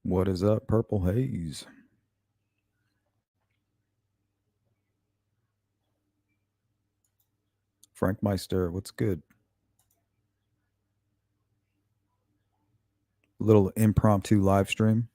What is up, Purple Haze? Frank Meister, what's good? Little impromptu live stream.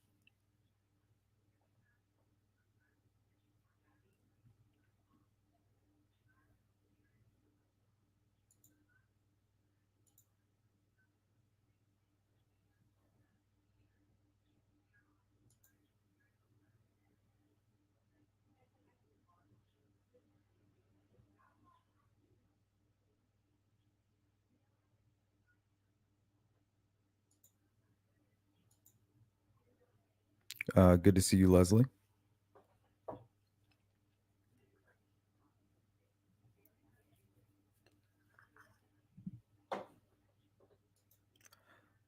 Good to see you, Leslie.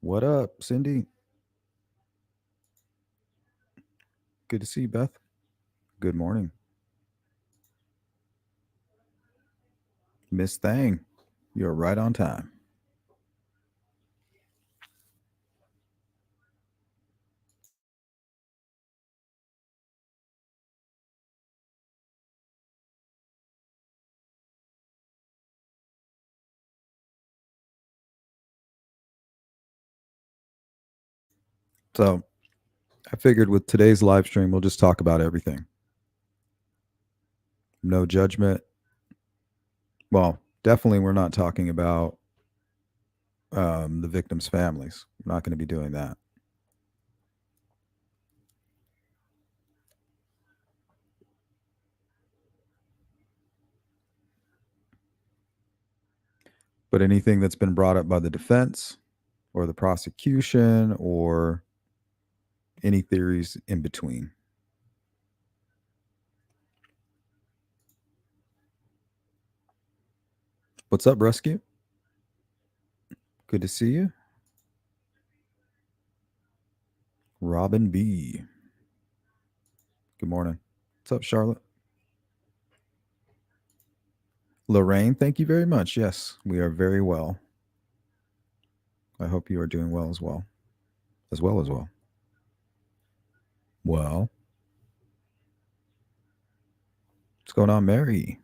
What up, Cindy? Good to see you, Beth. Good morning. Miss Thang, you're right on time. So, I figured with today's live stream, we'll just talk about everything. No judgment. Well, definitely, we're not talking about the victims' families. We're not going to be doing that. But anything that's been brought up by the defense or the prosecution or any theories in between. What's up, Rescue? Good to see you. Robin B. Good morning. What's up, Charlotte? Lorraine, thank you very much. Yes, we are very well. I hope you are doing well as well. As well as well. Well, what's going on, Mary?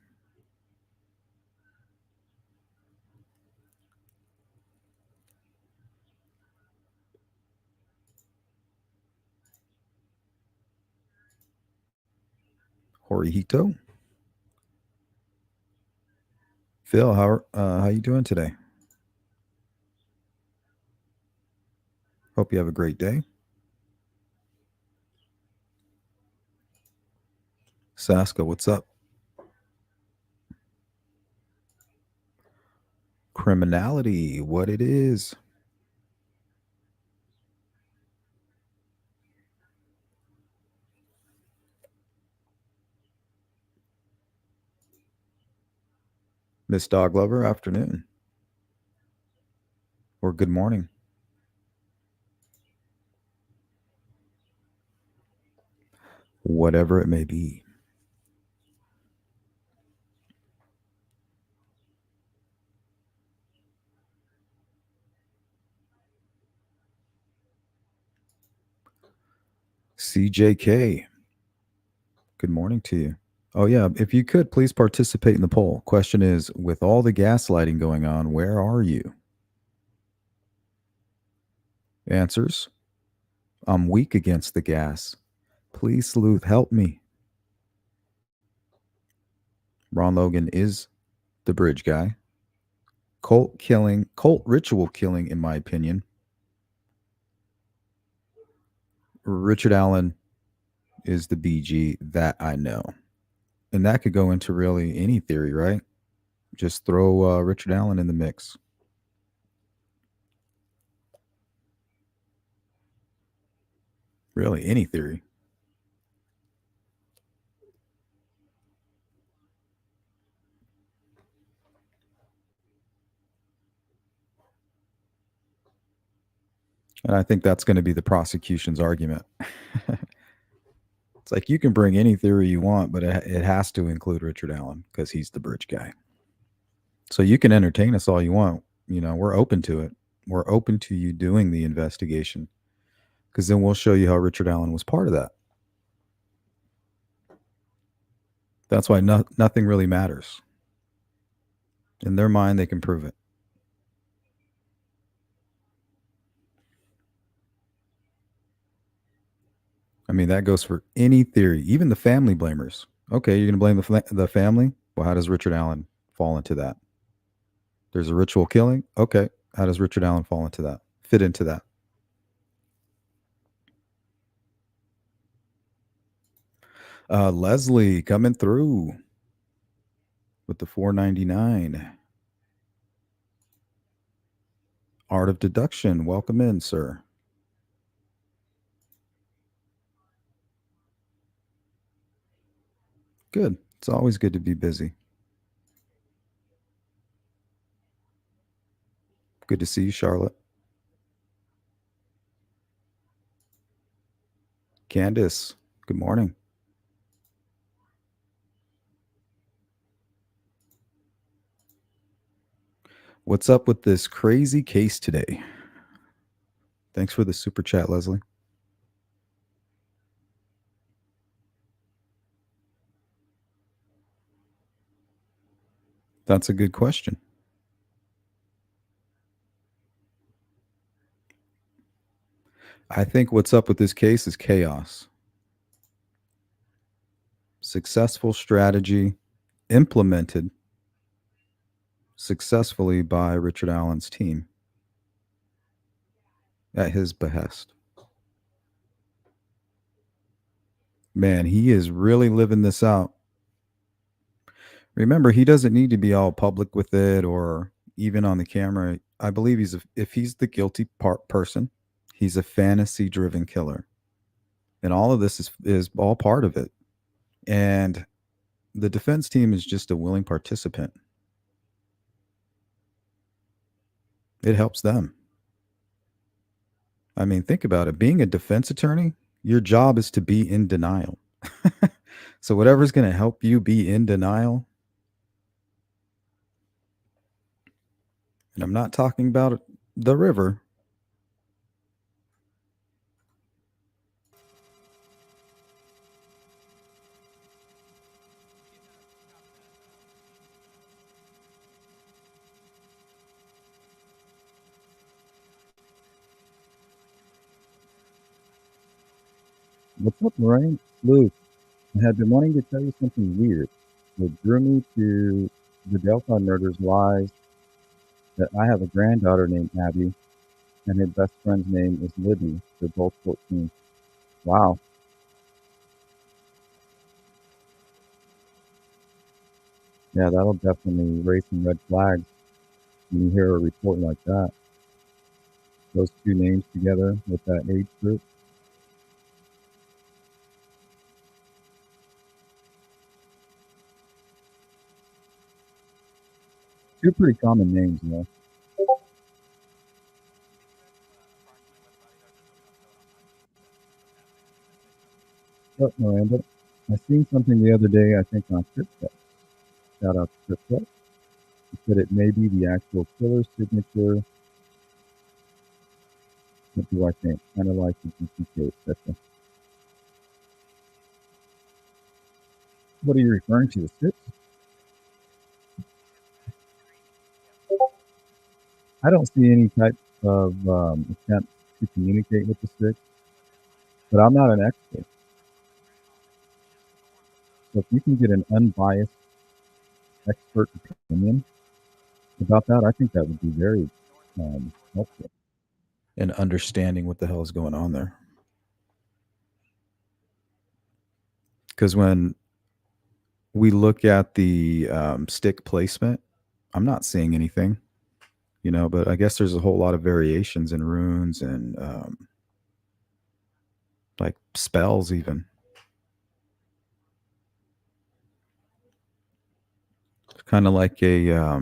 Horihito? Phil, how you doing today? Hope you have a great day. Saska, what's up? Criminality, what it is. Miss Dog Lover, afternoon. Or good morning. Whatever it may be. CJK, good morning to you. Oh, yeah. If you could, please participate in the poll. Question is, with all the gaslighting going on, where are you? Answers: I'm weak against the gas. Please, Sleuth, help me. Ron Logan is the bridge guy. Cult ritual killing, in my opinion. Richard Allen is the BG that I know. And that could go into really any theory, right? Just throw Richard Allen in the mix. Really, any theory. And I think that's going to be the prosecution's argument. It's like you can bring any theory you want, but it has to include Richard Allen because he's the bridge guy. So you can entertain us all you want. You know, we're open to it. We're open to you doing the investigation. because then we'll show you how Richard Allen was part of that. That's why nothing really matters. In their mind, they can prove it. I mean, that goes for any theory, even the family blamers. Okay, you're going to blame the family? Well, how does Richard Allen fall into that? There's a ritual killing? Okay, how does Richard Allen fall into that? Fit into that? Leslie coming through with the 499. Art of Deduction. Welcome in, sir. Good. It's always good to be busy. Good to see you, Charlotte. Candace, good morning. What's up with this crazy case today? Thanks for the super chat, Leslie. That's a good question. I think what's up with this case is chaos. Successful strategy implemented successfully by Richard Allen's team at his behest. Man, he is really living this out. Remember, he doesn't need to be all public with it or even on the camera. I believe if he's the guilty person, he's a fantasy driven killer. And all of this is all part of it. And the defense team is just a willing participant. It helps them. I mean, think about it. Being a defense attorney, your job is to be in denial. So whatever's going to help you be in denial, and I'm not talking about the river. What's up, Lorraine? Luke, I had been wanting to tell you something weird. What drew me to the Delphi murders lies that I have a granddaughter named Abby, and her best friend's name is Libby. They're both 14. Wow. Yeah, that'll definitely raise some red flags when you hear a report like that. Those two names together with that age group. Two pretty common names, you know. But Miranda, I seen something the other day, I think on Crypto. Shout out to Crypto. He said it may be the actual killer's signature. What do I think? Kind of like the GTK, etc. What are you referring to? The six? I don't see any type of attempt to communicate with the six, but I'm not an expert. So if you can get an unbiased expert opinion about that, I think that would be very helpful in understanding what the hell is going on there. Because when we look at the stick placement, I'm not seeing anything, you know, but I guess there's a whole lot of variations in runes and like spells, even. Kind of like a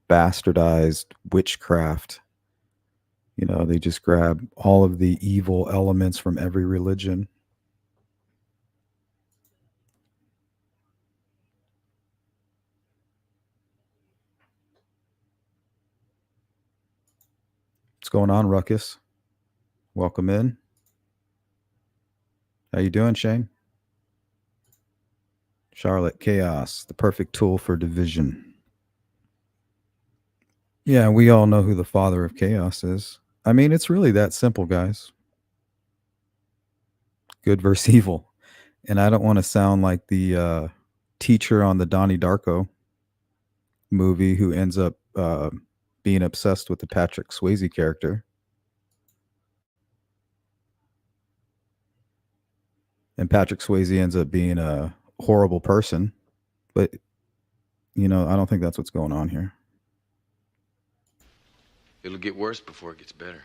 bastardized witchcraft. You know, they just grab all of the evil elements from every religion. What's going on, Ruckus? Welcome in. How you doing, Shane? Charlotte, chaos, the perfect tool for division. Yeah, we all know who the father of chaos is. I mean, it's really that simple, guys. Good versus evil. And I don't want to sound like the teacher on the Donnie Darko movie who ends up being obsessed with the Patrick Swayze character. And Patrick Swayze ends up being a horrible person. But, I don't think that's what's going on here. It'll get worse before it gets better.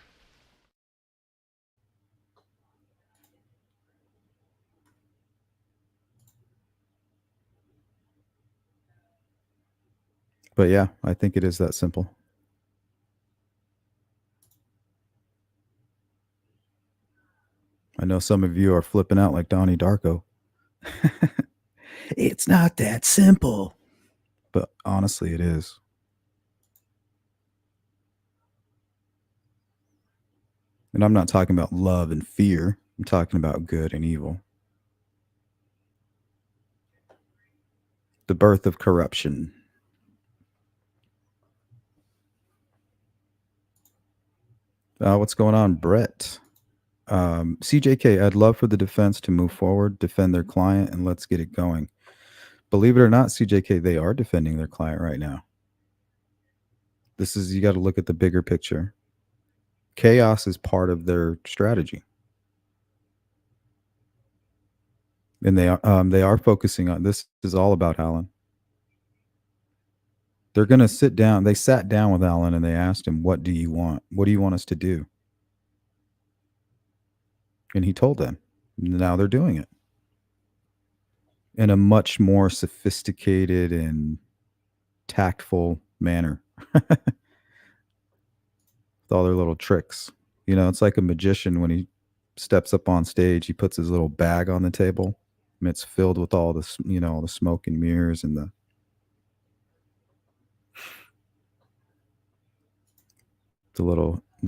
But yeah, I think it is that simple. I know some of you are flipping out like Donnie Darko. It's not that simple. But honestly, it is. And I'm not talking about love and fear. I'm talking about good and evil. The birth of corruption. What's going on, Brett? CJK, I'd love for the defense to move forward, defend their client, and let's get it going. Believe it or not, CJK, they are defending their client right now. You got to look at the bigger picture. Chaos is part of their strategy. And they are focusing on this. Is all about Alan. They're going to sit down. They sat down with Alan and they asked him, "What do you want? What do you want us to do?" And he told them. Now they're doing it in a much more sophisticated and tactful manner with all their little tricks. It's like a magician when he steps up on stage, he puts his little bag on the table and it's filled with all this, all the smoke and mirrors and the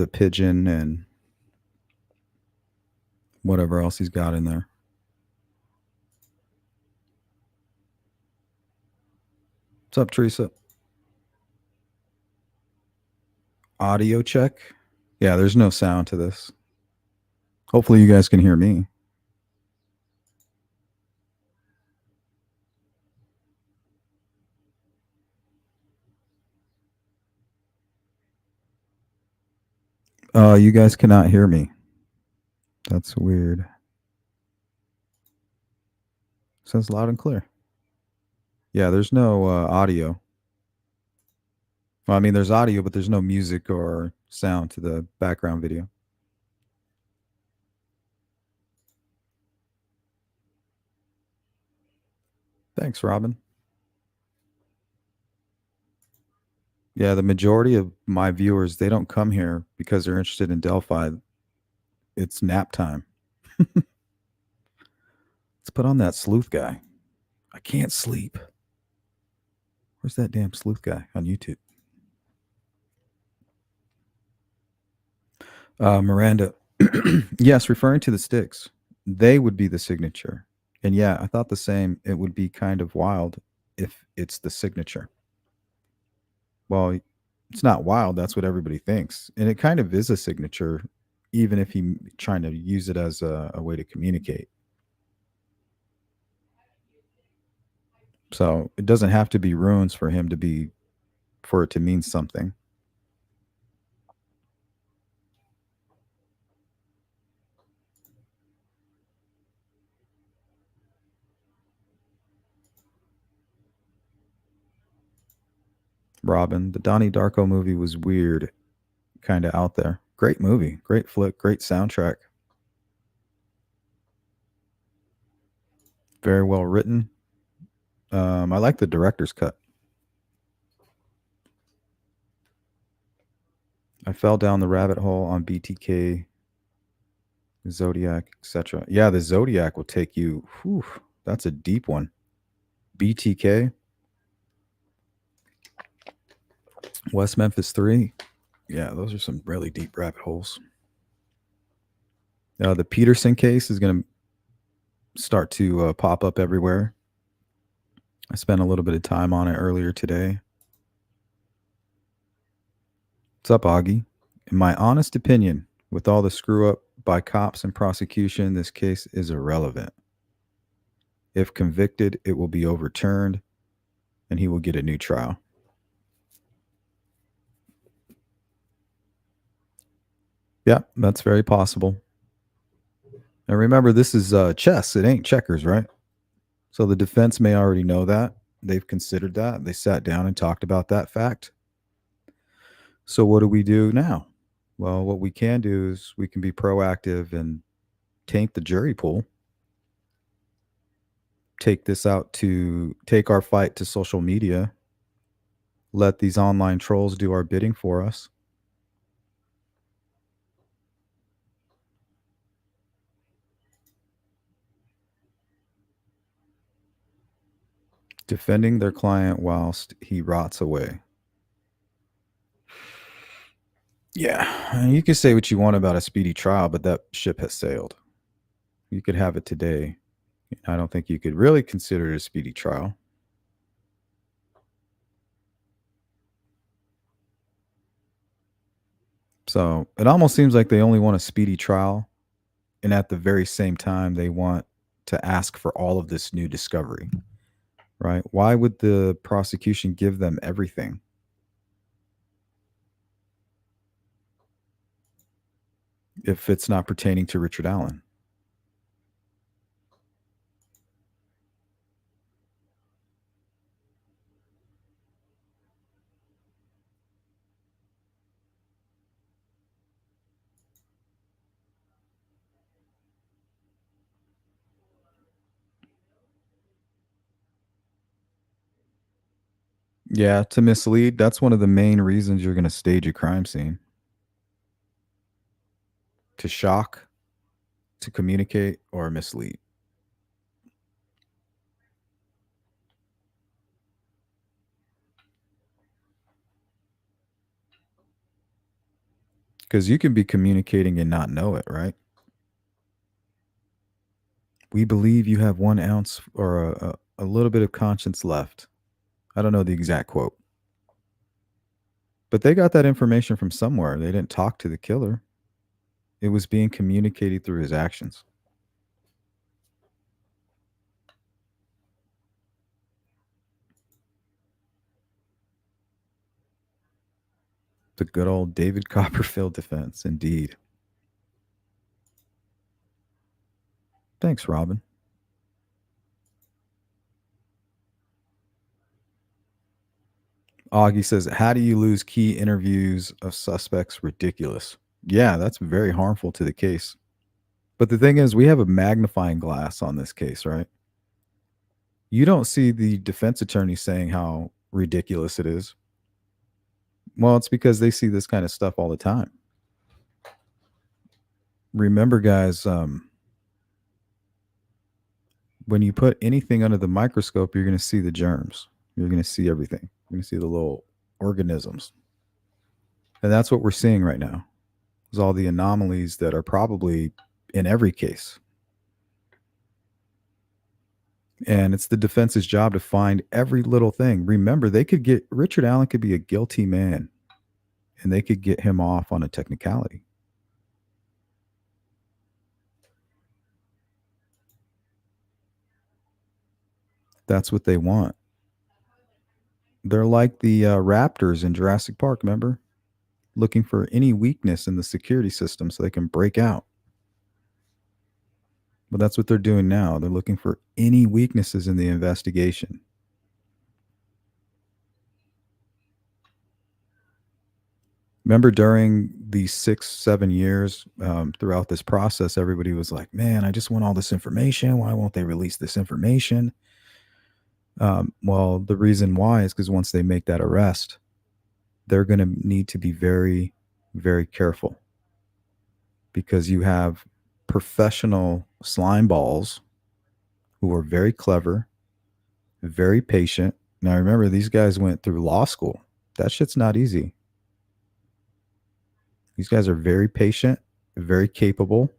pigeon and whatever else he's got in there. What's up, Teresa? Audio check. Yeah, there's no sound to this. Hopefully you guys can hear me. You guys cannot hear me. That's weird. Sounds loud and clear. Yeah, there's no audio. Well, I mean, there's audio, but there's no music or sound to the background video. Thanks, Robin. Yeah, the majority of my viewers, they don't come here because they're interested in Delphi. It's nap time. Let's put on that sleuth guy. I can't sleep. Where's that damn sleuth guy on YouTube? Miranda. Yes, referring to the sticks. They would be the signature. And yeah, I thought the same. It would be kind of wild if it's the signature. Well, it's not wild. That's what everybody thinks. And it kind of is a signature, even if he trying to use it as a way to communicate. So it doesn't have to be runes for it to mean something. Robin, the Donnie Darko movie was weird, kind of out there. Great movie, great flick, great soundtrack. Very well written. I like the director's cut. I fell down the rabbit hole on BTK, Zodiac, etc. Yeah, the Zodiac will take you. Whew, that's a deep one. BTK, West Memphis 3. Yeah, those are some really deep rabbit holes. The Peterson case is going to. start to pop up everywhere. I spent a little bit of time on it earlier today. What's up, Augie? In my honest opinion, with all the screw up by cops and prosecution, this case is irrelevant. If convicted, it will be overturned and he will get a new trial. Yeah, that's very possible. And remember, this is chess. It ain't checkers, right? So the defense may already know that. They've considered that. They sat down and talked about that fact. So what do we do now? Well, what we can do is we can be proactive and taint the jury pool. Take our fight to social media. Let these online trolls do our bidding for us. Defending their client whilst he rots away. Yeah, and you can say what you want about a speedy trial, but that ship has sailed. You could have it today. I don't think you could really consider it a speedy trial. So it almost seems like they only want a speedy trial, and at the very same time, they want to ask for all of this new discovery, right? Why would the prosecution give them everything? If it's not pertaining to Richard Allen. Yeah, to mislead, that's one of the main reasons you're going to stage a crime scene. To shock, to communicate, or mislead. Because you can be communicating and not know it, right? We believe you have 1 ounce or a little bit of conscience left. I don't know the exact quote. But they got that information from somewhere. They didn't talk to the killer. It was being communicated through his actions. The good old David Copperfield defense, indeed. Thanks, Robin. Augie says, how do you lose key interviews of suspects? Ridiculous. Yeah, that's very harmful to the case. But the thing is, we have a magnifying glass on this case, right? You don't see the defense attorney saying how ridiculous it is. Well, it's because they see this kind of stuff all the time. Remember, guys, when you put anything under the microscope, you're going to see the germs. You're going to see everything. You're going to see the little organisms. And that's what we're seeing right now. Is all the anomalies that are probably in every case. And it's the defense's job to find every little thing. Remember, Richard Allen could be a guilty man and they could get him off on a technicality. That's what they want. They're like the raptors in Jurassic Park, remember? Looking for any weakness in the security system so they can break out. But that's what they're doing now. They're looking for any weaknesses in the investigation. Remember during these 6-7 years throughout this process, everybody was like, man, I just want all this information. Why won't they release this information? Well, the reason why is because once they make that arrest, they're going to need to be very, very careful because you have professional slime balls who are very clever, very patient. Now, remember, these guys went through law school. That shit's not easy. These guys are very patient, very capable,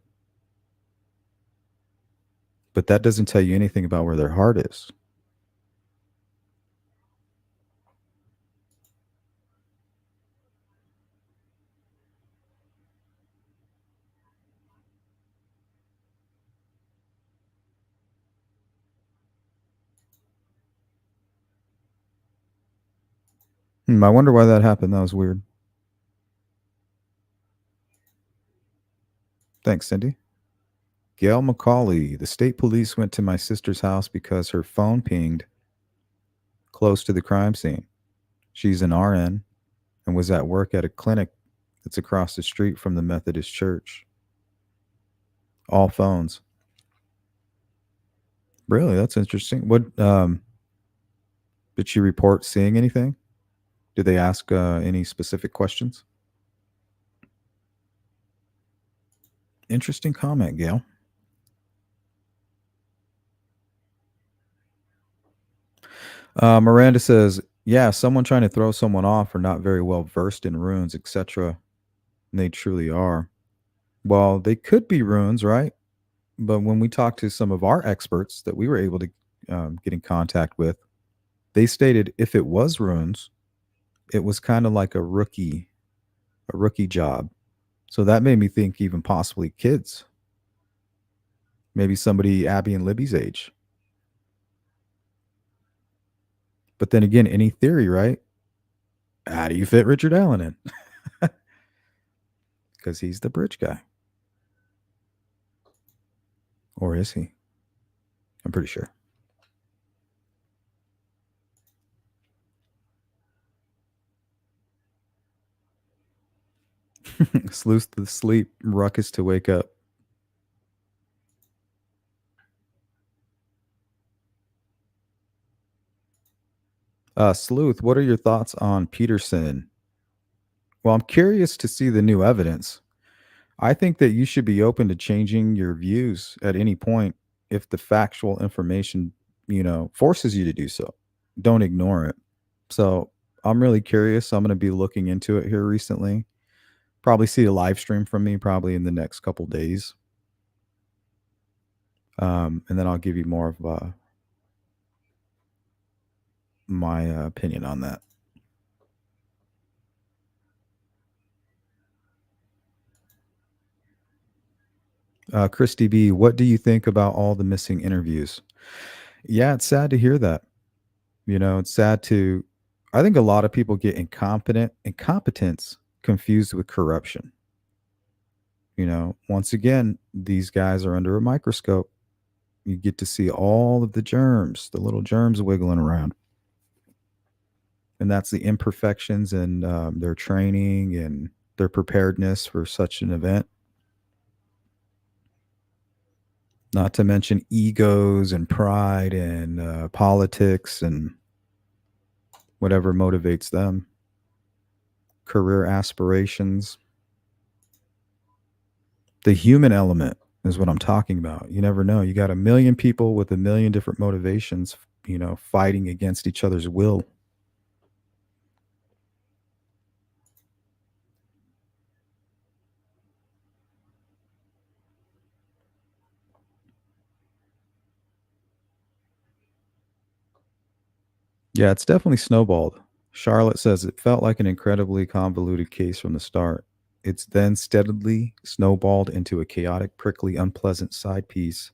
but that doesn't tell you anything about where their heart is. I wonder why that happened. That was weird. Thanks, Cindy. Gail McCauley. The state police went to my sister's house because her phone pinged close to the crime scene. She's an RN and was at work at a clinic that's across the street from the Methodist church. All phones. Really? That's interesting. What did she report seeing anything? Did they ask any specific questions? Interesting comment, Gail. Miranda says, "Yeah, someone trying to throw someone off or not very well versed in runes, etc. And they truly are. Well, they could be runes, right? But when we talked to some of our experts that we were able to get in contact with, they stated if it was runes, it was kind of like a rookie job. So that made me think even possibly kids, maybe somebody Abby and Libby's age. But then again, any theory, right? How do you fit Richard Allen in? Because he's the bridge guy. Or is he? I'm pretty sure. Sleuth to sleep, ruckus to wake up. Sleuth, what are your thoughts on Peterson? Well, I'm curious to see the new evidence. I think that you should be open to changing your views at any point if the factual information, forces you to do so. Don't ignore it. So I'm really curious. I'm going to be looking into it here recently. Probably see a live stream from me probably in the next couple days. And then I'll give you more of my opinion on that. Christy B, what do you think about all the missing interviews? Yeah, it's sad to hear that. It's sad to. I think a lot of people get incompetence confused with corruption. Once again, these guys are under a microscope. You get to see all of the germs, the little germs wiggling around. And that's the imperfections in their training and their preparedness for such an event. Not to mention egos and pride and politics and whatever motivates them, career aspirations. The human element is what I'm talking about. You never know. You got a million people with a million different motivations, fighting against each other's will. Yeah, it's definitely snowballed. Charlotte says it felt like an incredibly convoluted case from the start. It's then steadily snowballed into a chaotic, prickly, unpleasant side piece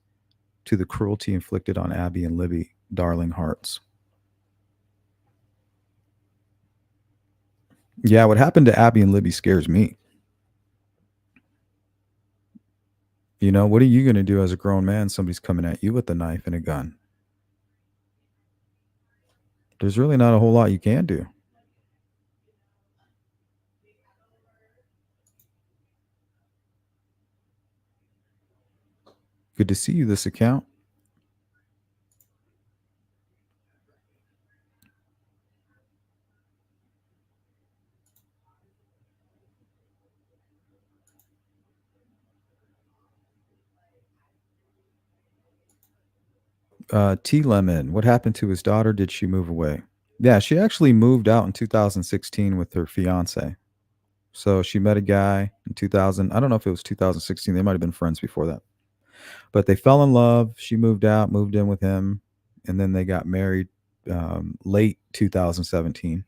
to the cruelty inflicted on Abby and Libby, darling hearts. Yeah, what happened to Abby and Libby scares me. What are you going to do as a grown man? Somebody's coming at you with a knife and a gun. There's really not a whole lot you can do. Good to see you, this account. T Lemon, what happened to his daughter? Did she move away? Yeah, she actually moved out in 2016 with her fiance. So she met a guy in 2000. I don't know if it was 2016. They might have been friends before that. But they fell in love. She moved out, moved in with him, and then they got married late 2017.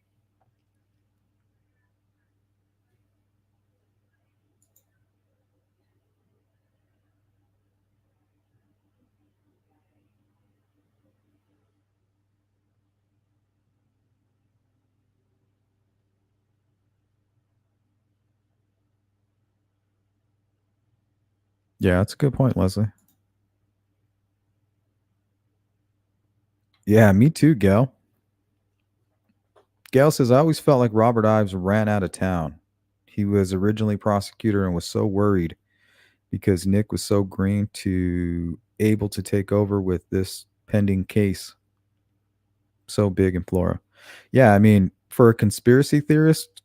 Yeah, that's a good point, Leslie. Yeah, me too, Gail. Gail says, I always felt like Robert Ives ran out of town. He was originally prosecutor and was so worried because Nick was so green to able to take over with this pending case so big in Florida. Yeah, I mean, for a conspiracy theorist,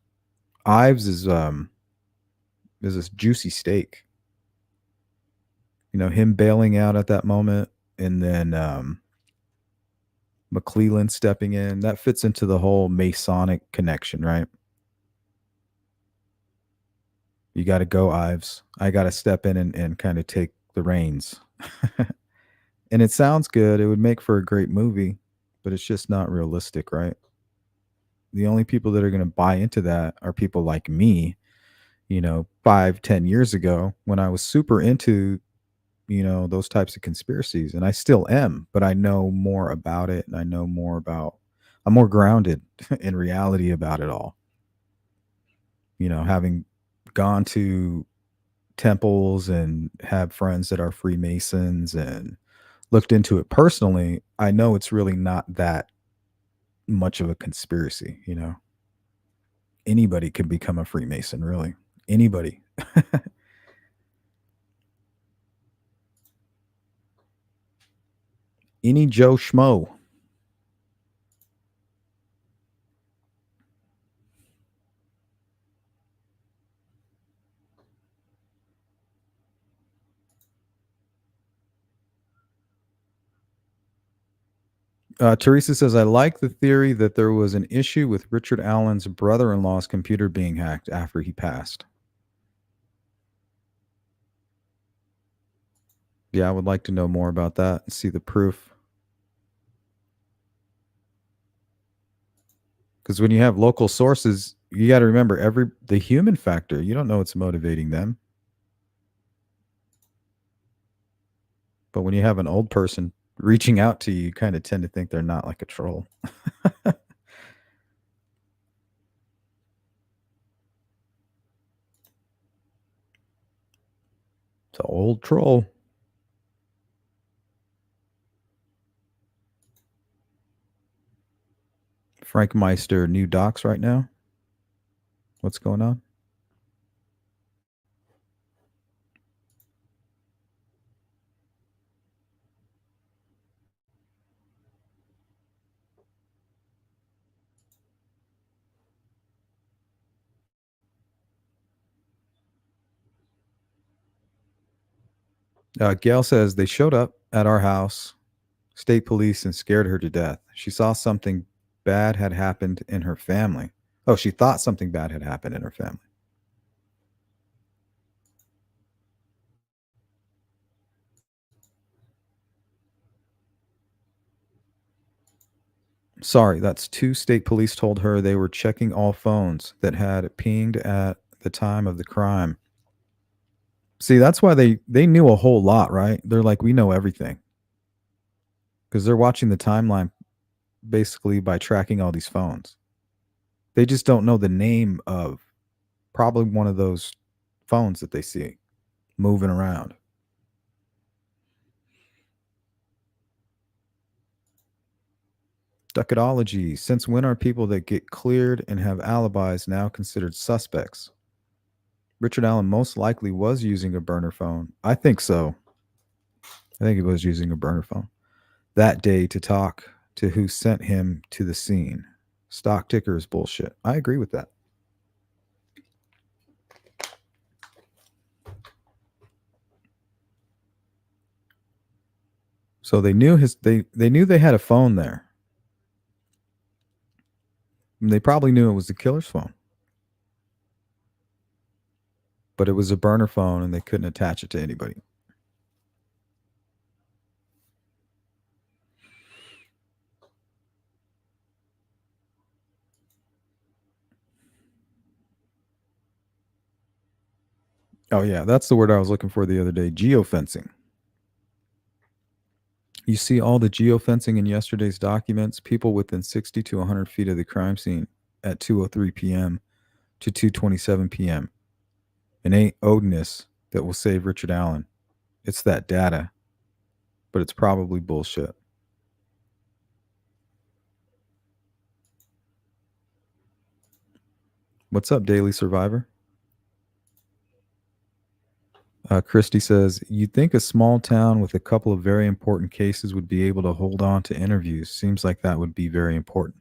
Ives is this juicy steak. You know, him bailing out at that moment and then McClellan stepping in, that fits into the whole Masonic connection, right? You got to go, Ives. I got to step in and kind of take the reins. And it sounds good. It would make for a great movie, but it's just not realistic, right? The only people that are going to buy into that are people like me, 5, 10 years ago when I was super into, those types of conspiracies. And I still am, but I know more about it and I'm more grounded in reality about it all. Having gone to temples and have friends that are Freemasons and looked into it personally, I know it's really not that much of a conspiracy. Anybody can become a Freemason, really. Anybody. Any Joe Schmo. Teresa says, I like the theory that there was an issue with Richard Allen's brother in law's computer being hacked after he passed. Yeah, I would like to know more about that and see the proof. Because when you have local sources, you got to remember the human factor. You don't know what's motivating them. But when you have an old person reaching out to you, you kind of tend to think they're not like a troll. It's an old troll. Frank Meister, new docs right now. What's going on? Gail says they showed up at our house, state police, and scared her to death. She saw something bad had happened in her family. Oh, she thought something bad had happened in her family. Sorry, that's two state police told her they were checking all phones that had pinged at the time of the crime. See, that's why they knew a whole lot, right? They're like, we know everything because they're watching the timeline basically by tracking all these phones. They just don't know the name of probably one of those phones that they see moving around. Ducketology. Since when are people that get cleared and have alibis now considered suspects? Richard Allen most likely was using a burner phone. I think so. I think he was using a burner phone that day to talk to who sent him to the scene. Stock ticker is bullshit. I agree with that. So they knew they had a phone there. And they probably knew it was the killer's phone. But it was a burner phone and they couldn't attach it to anybody. Oh yeah, that's the word I was looking for the other day. Geofencing. You see all the geofencing in yesterday's documents. People within 60 to 100 feet of the crime scene at 2:03 p.m. to 2:27 p.m. It ain't Odinus that will save Richard Allen. It's that data, but it's probably bullshit. What's up, Daily Survivor? Christy says, you'd think a small town with a couple of very important cases would be able to hold on to interviews. Seems like that would be very important.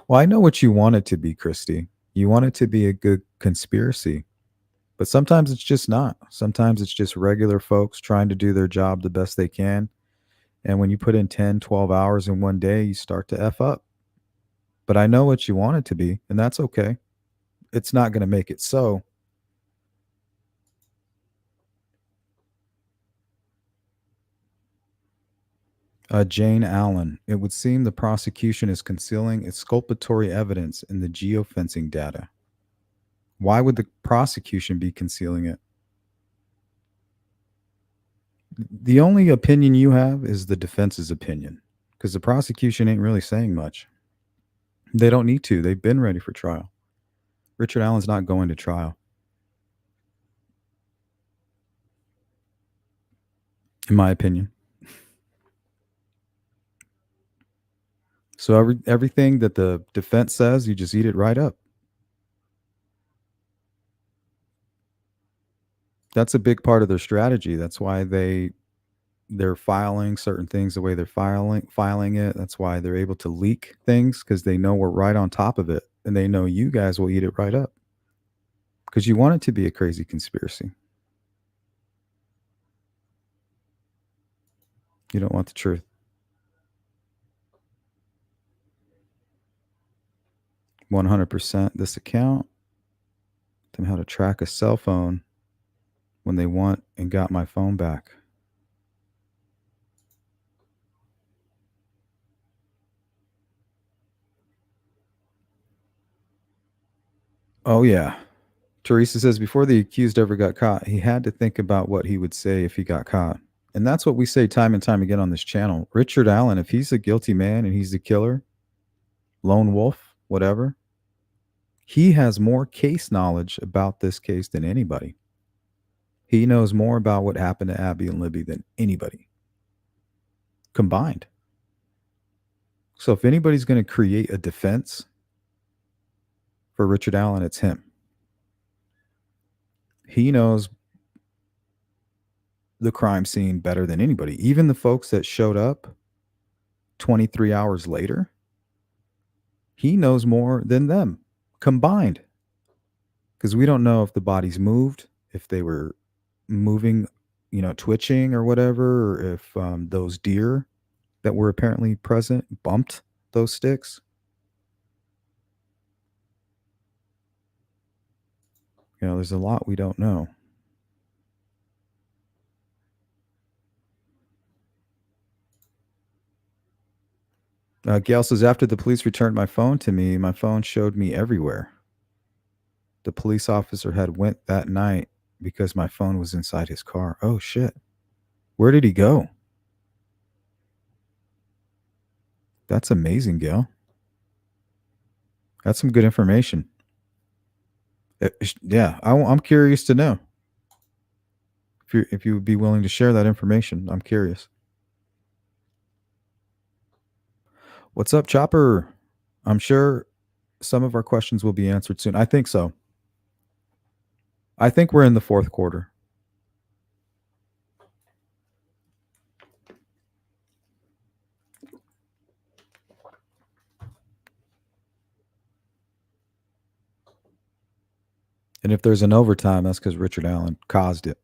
Well, I know what you want it to be, Christy. You want it to be a good conspiracy, but sometimes it's just not. Sometimes it's just regular folks trying to do their job the best they can. And when you put in 10, 12 hours in one day, you start to F up. But I know what you want it to be, and that's okay. It's not going to make it so. Jane Allen, it would seem the prosecution is concealing exculpatory evidence in the geofencing data. Why would the prosecution be concealing it? The only opinion you have is the defense's opinion because the prosecution ain't really saying much. They don't need to. They've been ready for trial. Richard Allen's not going to trial, in my opinion. So everything that the defense says, you just eat it right up. That's a big part of their strategy. That's why they're filing certain things the way they're filing it. That's why they're able to leak things because they know we're right on top of it, and they know you guys will eat it right up because you want it to be a crazy conspiracy. You don't want the truth. 100% this account. Them how to track a cell phone when they want and got my phone back. Oh yeah. Teresa says before the accused ever got caught, he had to think about what he would say if he got caught. And that's what we say time and time again on this channel. Richard Allen, if he's a guilty man and he's the killer, lone wolf, whatever, he has more case knowledge about this case than anybody. He knows more about what happened to Abby and Libby than anybody combined. So if anybody's going to create a defense for Richard Allen, it's him. He knows the crime scene better than anybody. Even the folks that showed up 23 hours later, he knows more than them combined. Because we don't know if the bodies moved, if they were moving, twitching or whatever, or if those deer that were apparently present bumped those sticks. There's a lot we don't know. Gail says, after the police returned my phone to me, my phone showed me everywhere. The police officer had went that night because my phone was inside his car. Oh, shit. Where did he go? That's amazing, Gail. That's some good information. Yeah, I'm curious to know. If you would be willing to share that information, I'm curious. What's up, Chopper? I'm sure some of our questions will be answered soon. I think so. I think we're in the fourth quarter. And if there's an overtime, that's because Richard Allen caused it.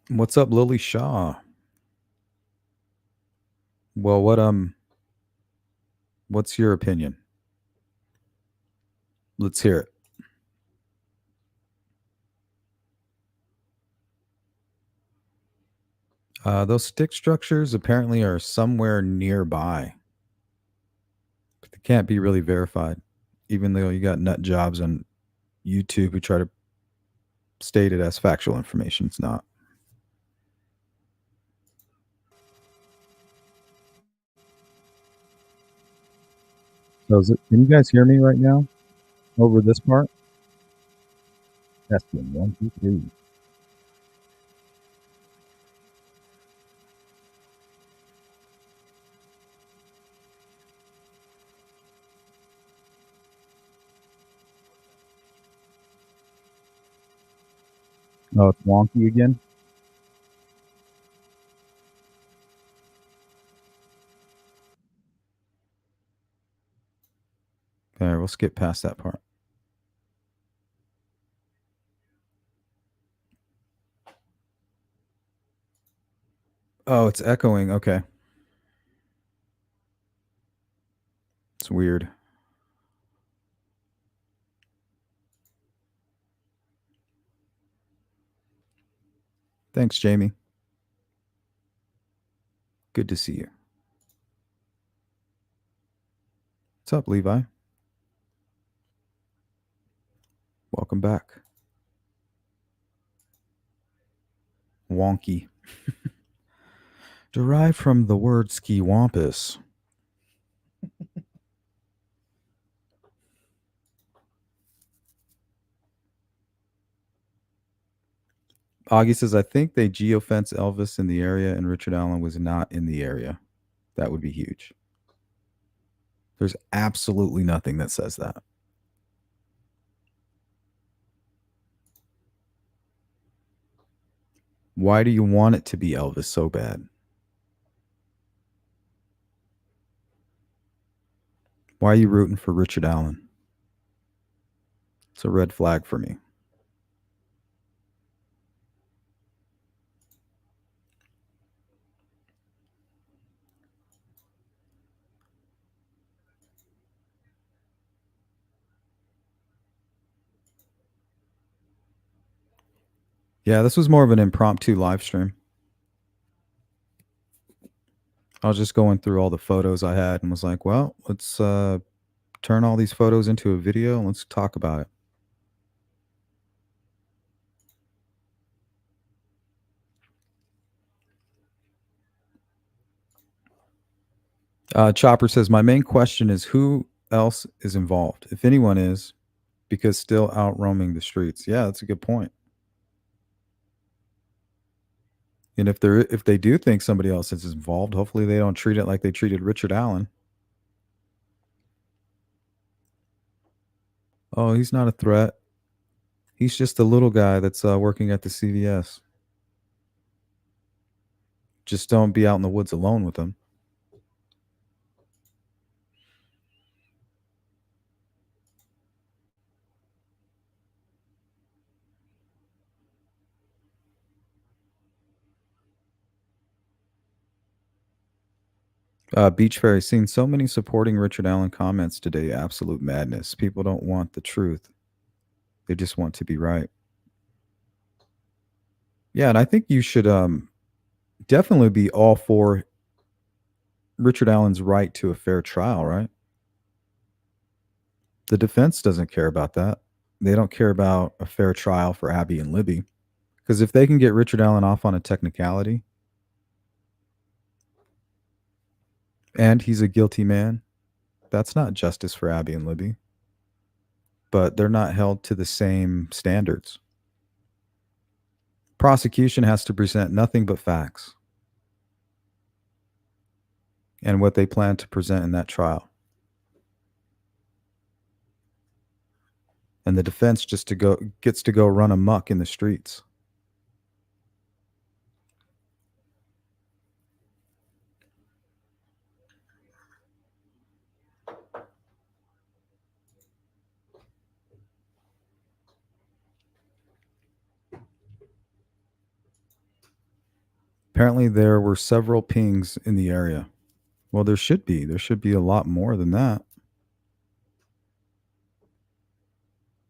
What's up, Lily Shaw? Well, what's your opinion? Let's hear it. Those stick structures apparently are somewhere nearby, but they can't be really verified. even though you got nut jobs on YouTube who try to state it as factual information. It's not. So can you guys hear me right now over this part? Testing 1, 2, 3. Oh, it's wonky again. There, we'll skip past that part. Oh, it's echoing. Okay. It's weird. Thanks, Jamie. Good to see you. What's up, Levi? Welcome back. Wonky. Derived from the word skiwampus. Augie says, I think they geofence Elvis in the area and Richard Allen was not in the area. That would be huge. There's absolutely nothing that says that. Why do you want it to be Elvis so bad? Why are you rooting for Richard Allen? It's a red flag for me. Yeah, this was more of an impromptu live stream. I was just going through all the photos I had and was like, well, let's turn all these photos into a video and let's talk about it. Chopper says, my main question is who else is involved, if anyone is, because still out roaming the streets. Yeah, that's a good point. And if they do think somebody else is involved, hopefully they don't treat it like they treated Richard Allen. Oh, he's not a threat. He's just a little guy that's working at the CVS. Just don't be out in the woods alone with him. Beach Fairy, seen so many supporting Richard Allen comments today. Absolute madness. People don't want the truth. They just want to be right. Yeah, and I think you should definitely be all for Richard Allen's right to a fair trial, right? The defense doesn't care about that. They don't care about a fair trial for Abby and Libby. Because if they can get Richard Allen off on a technicality and he's a guilty man, that's not justice for Abby and Libby. But they're not held to the same standards. Prosecution has to present nothing but facts and what they plan to present in that trial. And the defense gets to go run amok in the streets. Apparently, there were several pings in the area. Well, there should be. There should be a lot more than that.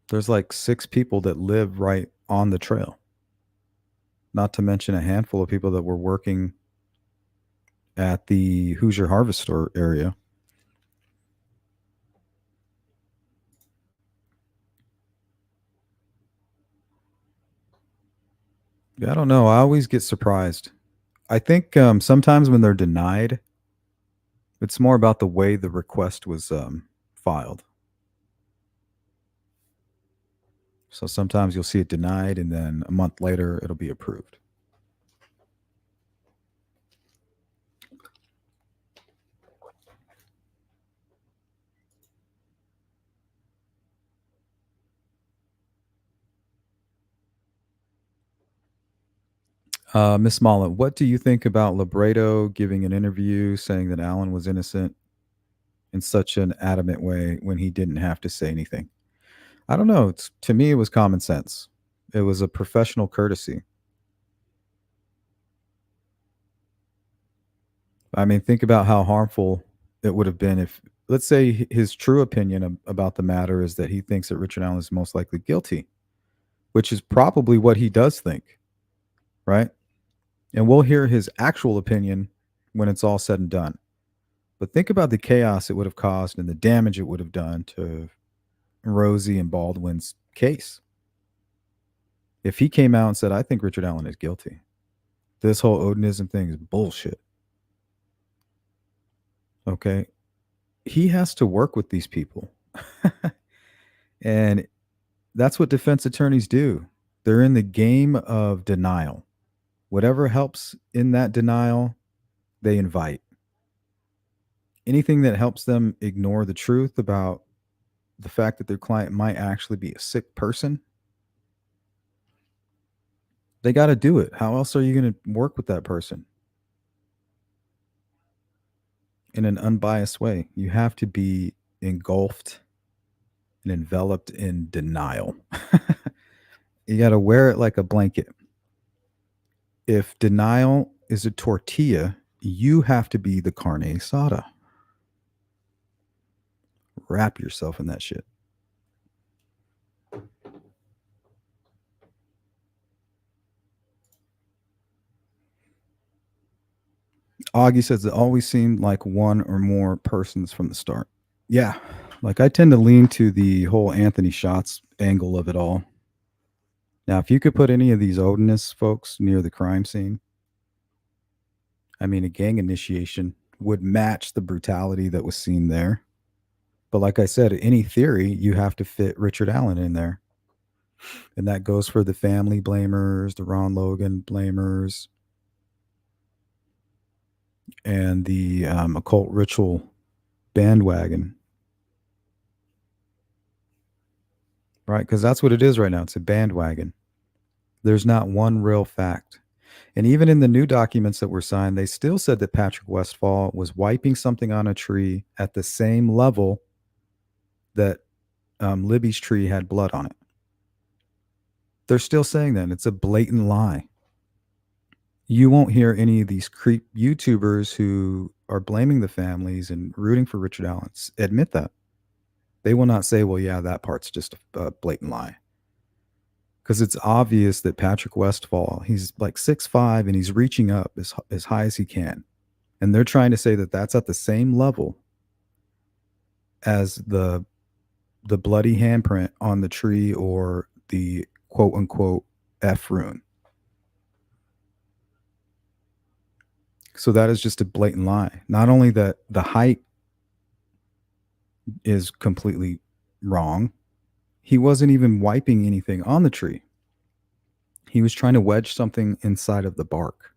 There's like 6 people that live right on the trail. Not to mention a handful of people that were working at the Hoosier Harvest Store area. Yeah, I don't know. I always get surprised. I think sometimes when they're denied, it's more about the way the request was filed. So sometimes you'll see it denied, and then a month later it'll be approved. Miss Smollett, what do you think about Libredo giving an interview saying that Alan was innocent in such an adamant way when he didn't have to say anything? I don't know. To me, it was common sense. It was a professional courtesy. I mean, think about how harmful it would have been if, let's say, his true opinion about the matter is that he thinks that Richard Allen is most likely guilty, which is probably what he does think, right? And we'll hear his actual opinion when it's all said and done. But think about the chaos it would have caused and the damage it would have done to Rosie and Baldwin's case. If he came out and said, I think Richard Allen is guilty, this whole Odinism thing is bullshit. Okay. He has to work with these people. And that's what defense attorneys do. They're in the game of denial. Whatever helps in that denial, they invite. Anything that helps them ignore the truth about the fact that their client might actually be a sick person, they got to do it. How else are you going to work with that person in an unbiased way? You have to be engulfed and enveloped in denial. You got to wear it like a blanket. If denial is a tortilla, you have to be the carne asada. Wrap yourself in that shit. Augie says it always seemed like one or more persons from the start. Yeah. Like I tend to lean to the whole Anthony Shots angle of it all. Now, if you could put any of these Odinist folks near the crime scene, I mean, a gang initiation would match the brutality that was seen there. But like I said, any theory, you have to fit Richard Allen in there. And that goes for the family blamers, the Ron Logan blamers, and the occult ritual bandwagon, right? Because that's what it is right now. It's a bandwagon. There's not one real fact. And even in the new documents that were signed, they still said that Patrick Westfall was wiping something on a tree at the same level that Libby's tree had blood on it. They're still saying that. It's a blatant lie. You won't hear any of these creep YouTubers who are blaming the families and rooting for Richard Allen admit that. They will not say, well, yeah, that part's just a blatant lie. Because it's obvious that Patrick Westfall, he's like 6'5" and he's reaching up as high as he can. And they're trying to say that that's at the same level as the bloody handprint on the tree or the quote unquote F rune. So that is just a blatant lie. Not only that the height is completely wrong, he wasn't even wiping anything on the tree. He was trying to wedge something inside of the bark.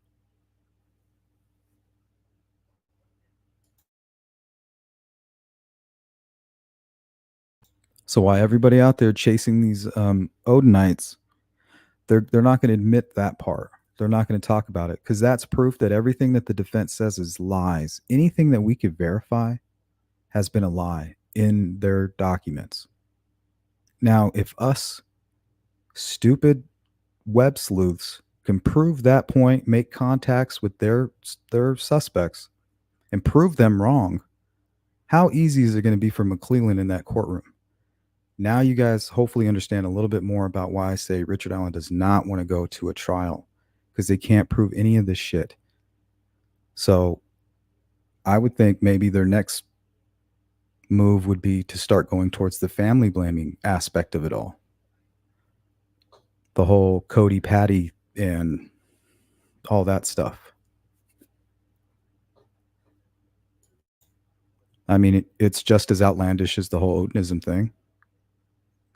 So why everybody out there chasing these Odinites, they're not going to admit that part. They're not going to talk about it because that's proof that everything that the defense says is lies. Anything that we could verify has been a lie in their documents. Now, if us stupid web sleuths can prove that point, make contacts with their suspects, and prove them wrong, how easy is it going to be for McClellan in that courtroom? Now you guys hopefully understand a little bit more about why I say Richard Allen does not want to go to a trial because they can't prove any of this shit. So I would think maybe their next move would be to start going towards the family blaming aspect of it all. The whole Cody Patty and all that stuff. I mean, it's just as outlandish as the whole Odinism thing.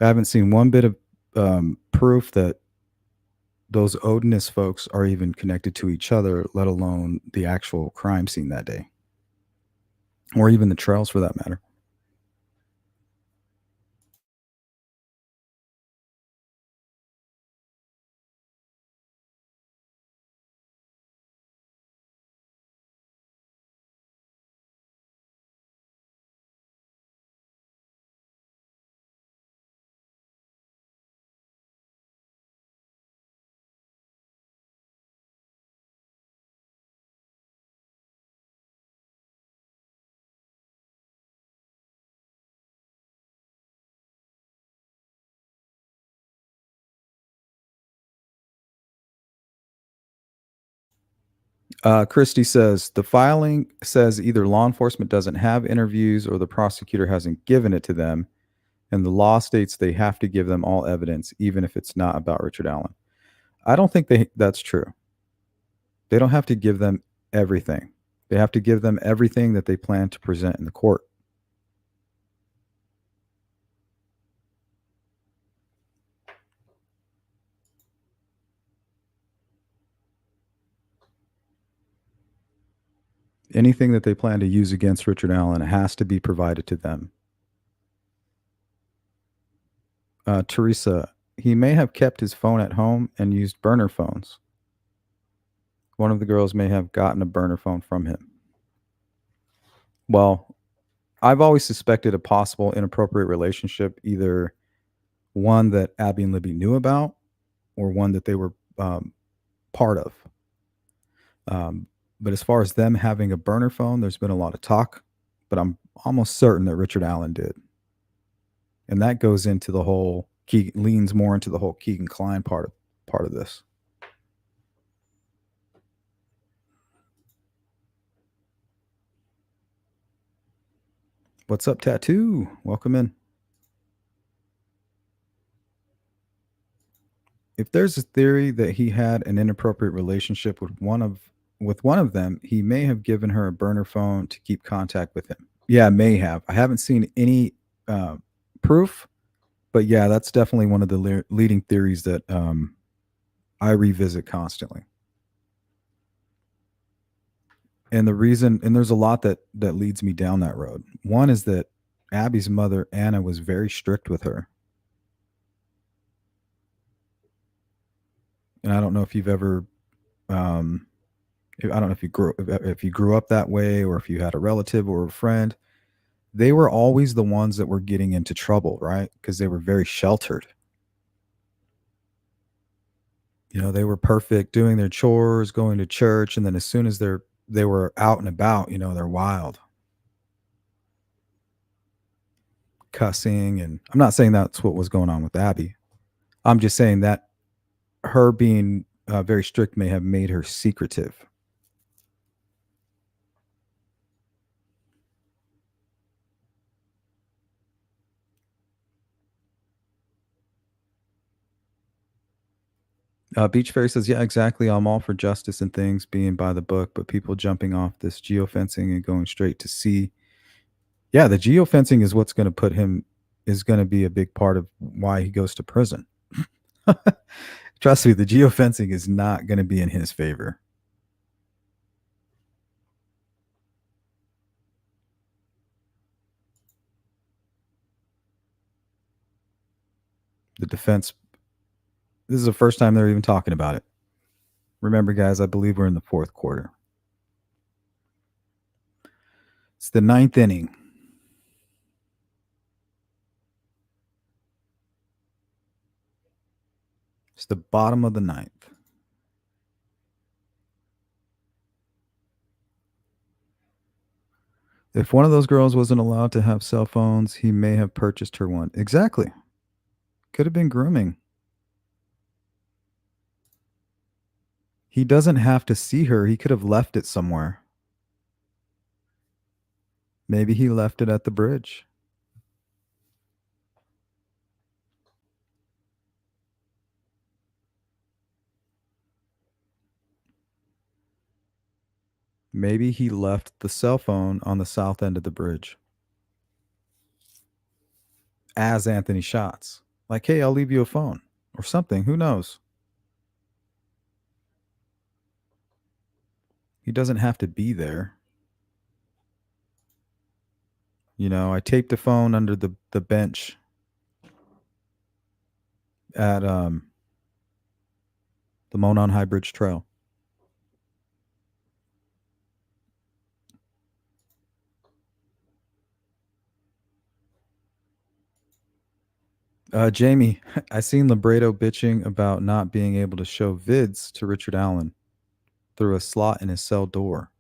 I haven't seen one bit of proof that those Odinist folks are even connected to each other, let alone the actual crime scene that day, or even the trails for that matter. Christy says the filing says either law enforcement doesn't have interviews or the prosecutor hasn't given it to them, and the law states they have to give them all evidence, even if it's not about Richard Allen. I don't think that's true. They don't have to give them everything. They have to give them everything that they plan to present in the court. Anything that they plan to use against Richard Allen has to be provided to them. Teresa, he may have kept his phone at home and used burner phones. One of the girls may have gotten a burner phone from him. Well, I've always suspected a possible inappropriate relationship, either one that Abby and Libby knew about or one that they were part of. But as far as them having a burner phone, there's been a lot of talk, but I'm almost certain that Richard Allen did. And that goes into the whole leans more into the whole Keegan Klein part of this. What's up, Tattoo? Welcome in. If there's a theory that he had an inappropriate relationship with one of them, he may have given her a burner phone to keep contact with him. Yeah, may have. I haven't seen any uh, proof, but yeah, that's definitely one of the leading theories that I revisit constantly. And the reason, and there's a lot that leads me down that road. One is that Abby's mother Anna was very strict with her, and I don't know if you've ever, um, I don't know if you grew up that way or if you had a relative or a friend. They were always the ones that were getting into trouble, right? Because they were very sheltered. You know, they were perfect doing their chores, going to church, and then as soon as they were out and about, you know, they're wild, cussing, and I'm not saying that's what was going on with Abby. I'm just saying that her being very strict may have made her secretive. Beach Fairy says, "Yeah, exactly. I'm all for justice and things being by the book, but people jumping off this geofencing and going straight to sea. Yeah, the geofencing is what's going to put him is going to be a big part of why he goes to prison. Trust me, the geofencing is not going to be in his favor. The defense. This is the first time they're even talking about it. Remember, guys, I believe we're in the fourth quarter. It's the ninth inning. It's the bottom of the ninth. If one of those girls wasn't allowed to have cell phones, he may have purchased her one. Exactly. Could have been grooming. He doesn't have to see her. He could have left it somewhere. Maybe he left it at the bridge. Maybe he left the cell phone on the south end of the bridge as Anthony Shots. Like, hey, I'll leave you a phone or something. Who knows? He doesn't have to be there. You know, I taped a phone under the bench at the Monon High Bridge Trail. Jamie, I seen Libredo bitching about not being able to show vids to Richard Allen through a slot in his cell door.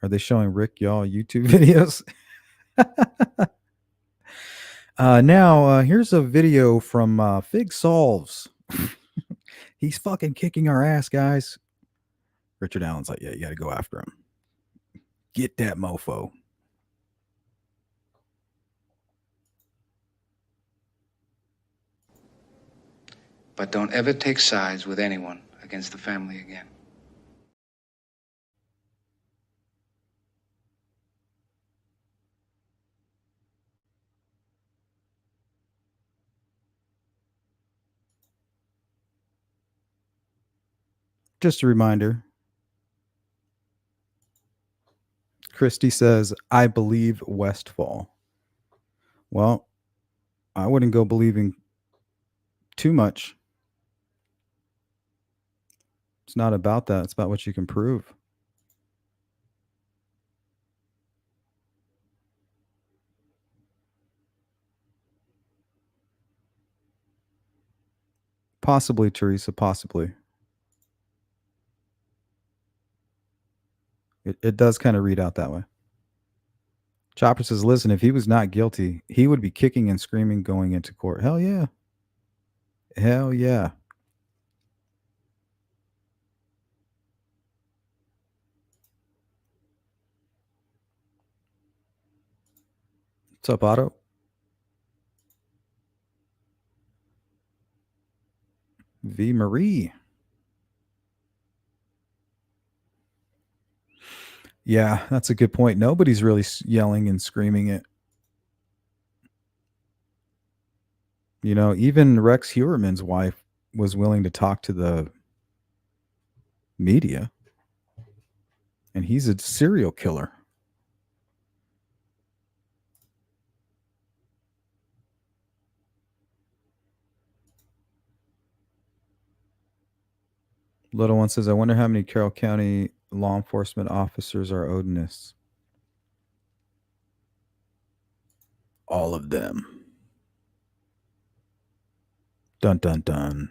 Are they showing Rick y'all YouTube videos? Now, here's a video from Fig Solves. He's fucking kicking our ass, guys. Richard Allen's like, yeah, you got to go after him. Get that mofo. But don't ever take sides with anyone against the family again. Just a reminder. Christy says, I believe Westfall. Well, I wouldn't go believing too much. It's not about that. It's about what you can prove. Possibly, Teresa, possibly. It does kind of read out that way. Chopper says, listen, if he was not guilty, he would be kicking and screaming going into court. Hell yeah. Hell yeah. What's up, Otto? V. Marie. Yeah, that's a good point. Nobody's really yelling and screaming it. You know, even Rex Heuermann's wife was willing to talk to the media, and he's a serial killer. Little one says, I wonder how many Carroll County law enforcement officers are Odinists. All of them. Dun dun dun.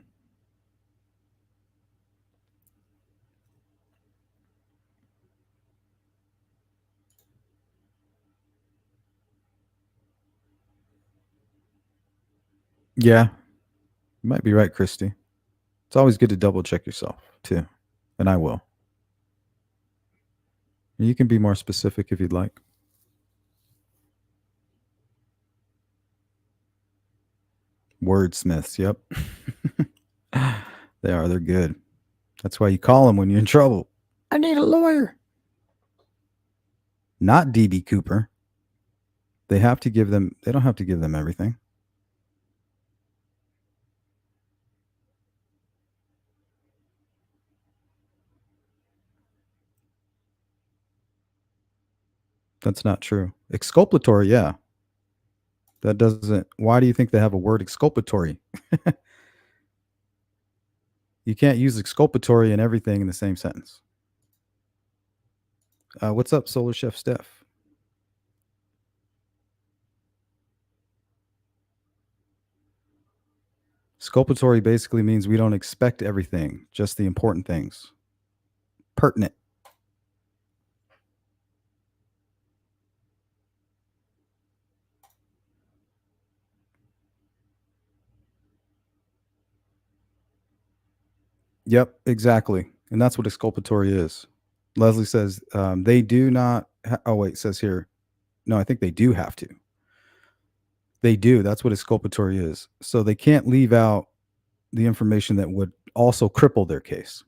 Yeah, you might be right, Christy. It's always good to double check yourself, too. And I will. You can be more specific if you'd like. Wordsmiths, yep. They are. They're good. That's why you call them when you're in trouble. I need a lawyer. Not DB Cooper. They don't have to give them everything. That's not true. Exculpatory, yeah. That doesn't. Why do you think they have a word exculpatory? You can't use exculpatory and everything in the same sentence. What's up, Solar Chef Steph? Exculpatory basically means we don't expect everything, just the important things. Pertinent. Yep, exactly. And that's what exculpatory is. Leslie says they do not. Oh, wait, it says here. No, I think they do have to. They do. That's what exculpatory is. So they can't leave out the information that would also cripple their case.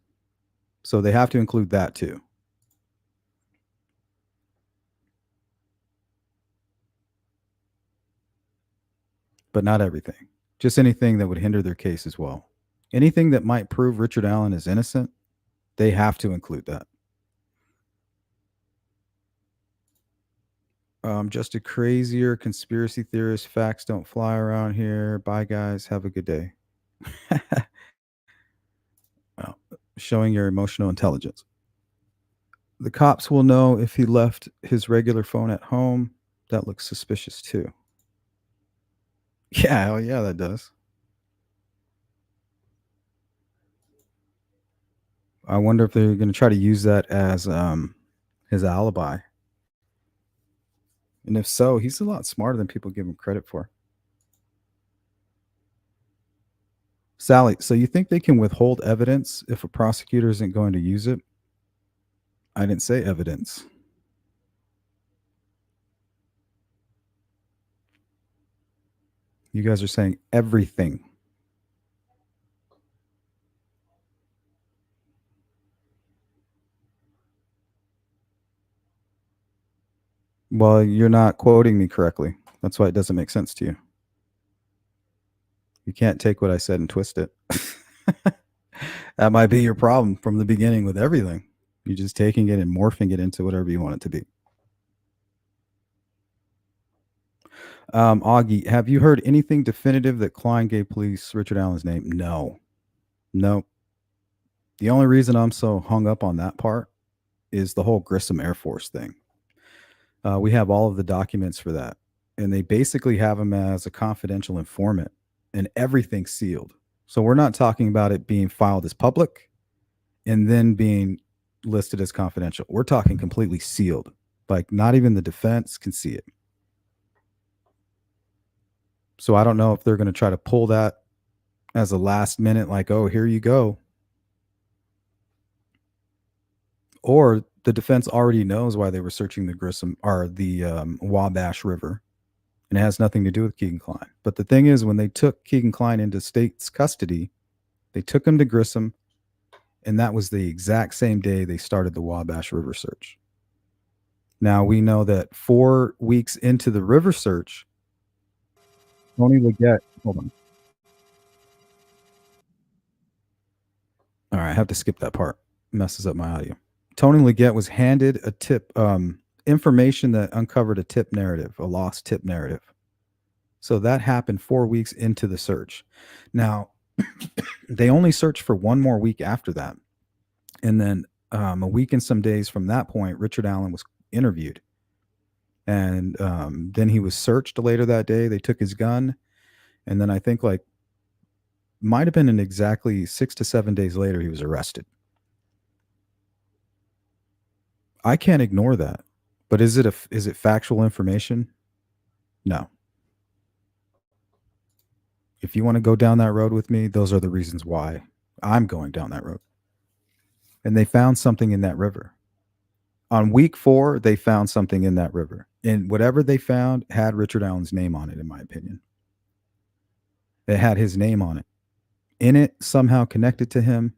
So they have to include that too. but not everything. Just anything that would hinder their case as well. Anything that might prove Richard Allen is innocent, they have to include that. Just a crazier conspiracy theorist. Facts don't fly around here. Bye, guys. Have a good day. Well, showing your emotional intelligence. The cops will know if he left his regular phone at home. That looks suspicious too. Yeah, hell yeah, that does. I wonder if they're going to try to use that as his alibi. And if so, he's a lot smarter than people give him credit for. Sally, so you think they can withhold evidence if a prosecutor isn't going to use it? I didn't say evidence. You guys are saying everything. Well, you're not quoting me correctly. That's why it doesn't make sense to you. You can't take what I said and twist it. That might be your problem from the beginning with everything. You're just taking it and morphing it into whatever you want it to be. Augie, have you heard anything definitive that Klein gave police Richard Allen's name? No. No. The only reason I'm so hung up on that part is the whole Grissom Air Force thing. We have all of the documents for that. And they basically have him as a confidential informant and everything's sealed. So we're not talking about it being filed as public and then being listed as confidential. We're talking completely sealed. Like not even the defense can see it. So I don't know if they're going to try to pull that as a last minute, like, oh, here you go. Or the defense already knows why they were searching the Grissom or the Wabash River, and it has nothing to do with Keegan Klein. But the thing is, when they took Keegan Klein into state's custody, they took him to Grissom, and that was the exact same day they started the Wabash River search. Now we know that 4 weeks into the river search, Tony Leggett. Hold on. All right, I have to skip that part. Messes up my audio. Tony Leggett was handed a tip, information that uncovered a tip narrative, a lost tip narrative. So that happened 4 weeks into the search. Now, they only searched for one more week after that. And then a week and some days from that point, Richard Allen was interviewed. And then he was searched later that day. They took his gun. And then I think like might have been in exactly 6 to 7 days later, he was arrested. I can't ignore that. But is it factual information? No. If you want to go down that road with me, those are the reasons why I'm going down that road. And they found something in that river. On week 4, they found something in that river. And whatever they found had Richard Allen's name on it, in my opinion. It had his name on it. In it, somehow connected to him.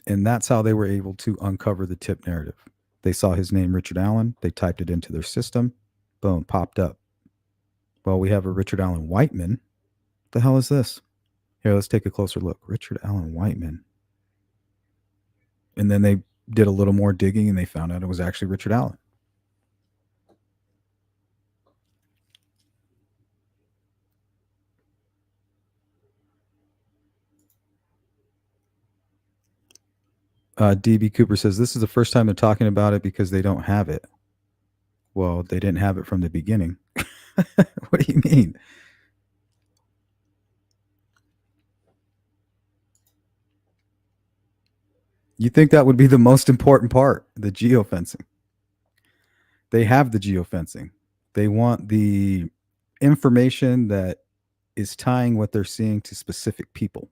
And that's how they were able to uncover the tip narrative. They saw his name, Richard Allen. They typed it into their system. Boom, popped up. Well, we have a Richard Allen Whiteman. What the hell is this? Here, let's take a closer look. Richard Allen Whiteman. And then they did a little more digging and they found out it was actually Richard Allen. DB Cooper says this is the first time they're talking about it because they don't have it. Well, they didn't have it from the beginning. What do you mean? You think that would be the most important part, the geofencing? They have the geofencing. They want the information that is tying what they're seeing to specific people.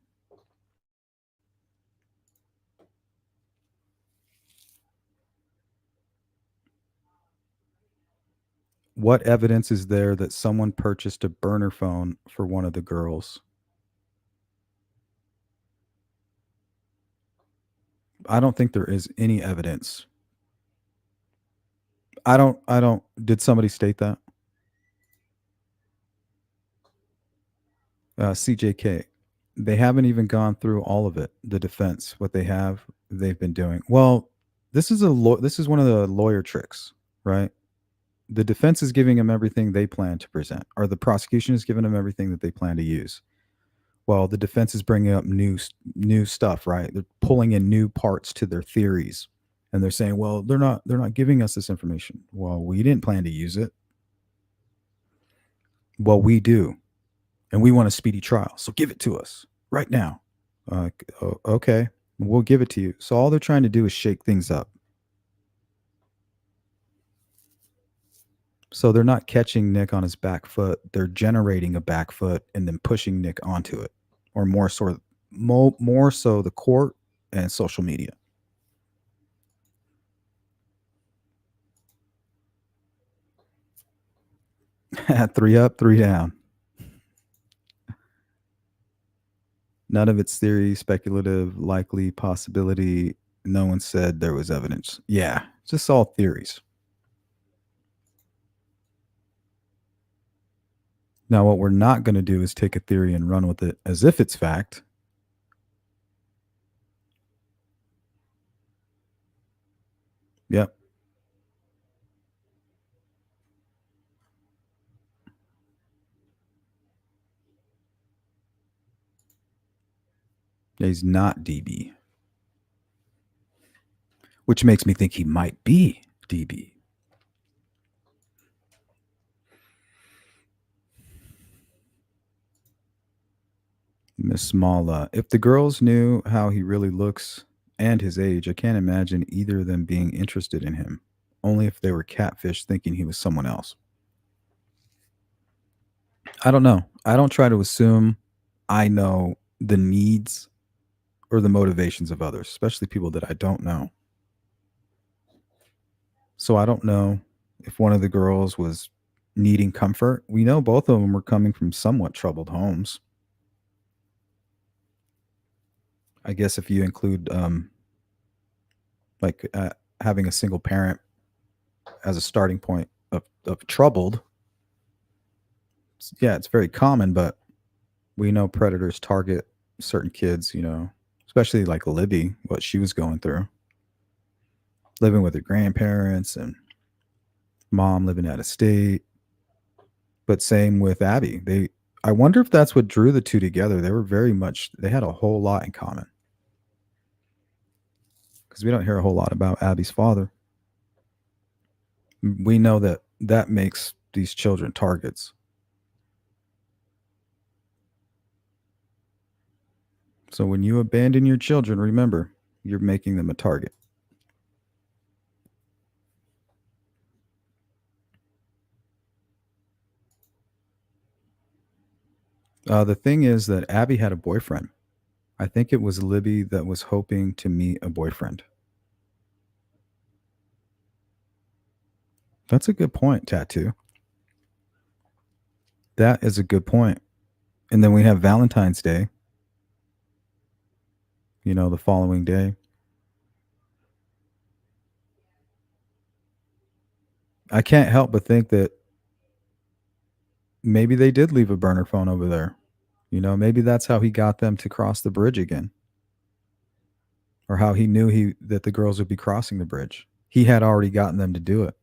What evidence is there that someone purchased a burner phone for one of the girls? I don't think there is any evidence. I don't did somebody state that? CJK. They haven't even gone through all of it. The defense, what they've been doing. Well, this is one of the lawyer tricks, right? The defense is giving them everything they plan to present, or the prosecution is giving them everything that they plan to use. Well, the defense is bringing up new stuff, right? They're pulling in new parts to their theories, and they're saying, "Well, they're not giving us this information." Well, we didn't plan to use it. Well, we do, and we want a speedy trial, so give it to us right now. Okay, we'll give it to you. So all they're trying to do is shake things up. So they're not catching Nick on his back foot. They're generating a back foot and then pushing Nick onto it, or more so the court and social media. Three up, three down. None of it's theory, speculative, likely, possibility. No one said there was evidence. Yeah, just all theories. Now, what we're not going to do is take a theory and run with it as if it's fact. Yep. He's not DB, which makes me think he might be DB. Miss Small, if the girls knew how he really looks and his age, I can't imagine either of them being interested in him. Only if they were catfish thinking he was someone else. I don't know. I don't try to assume I know the needs or the motivations of others, especially people that I don't know. So I don't know if one of the girls was needing comfort. We know both of them were coming from somewhat troubled homes. I guess if you include like having a single parent as a starting point of troubled, yeah, it's very common, but we know predators target certain kids, especially like Libby, what she was going through, living with her grandparents and mom living out of state. But same with Abby. I wonder if that's what drew the two together. They had a whole lot in common. Because we don't hear a whole lot about Abby's father. We know that makes these children targets. So when you abandon your children, remember, you're making them a target. The thing is that Abby had a boyfriend. I think it was Libby that was hoping to meet a boyfriend. That's a good point, Tattoo. That is a good point. And then we have Valentine's Day, the following day. I can't help but think that maybe they did leave a burner phone over there. Maybe that's how he got them to cross the bridge again, or how he knew that the girls would be crossing the bridge. He had already gotten them to do it.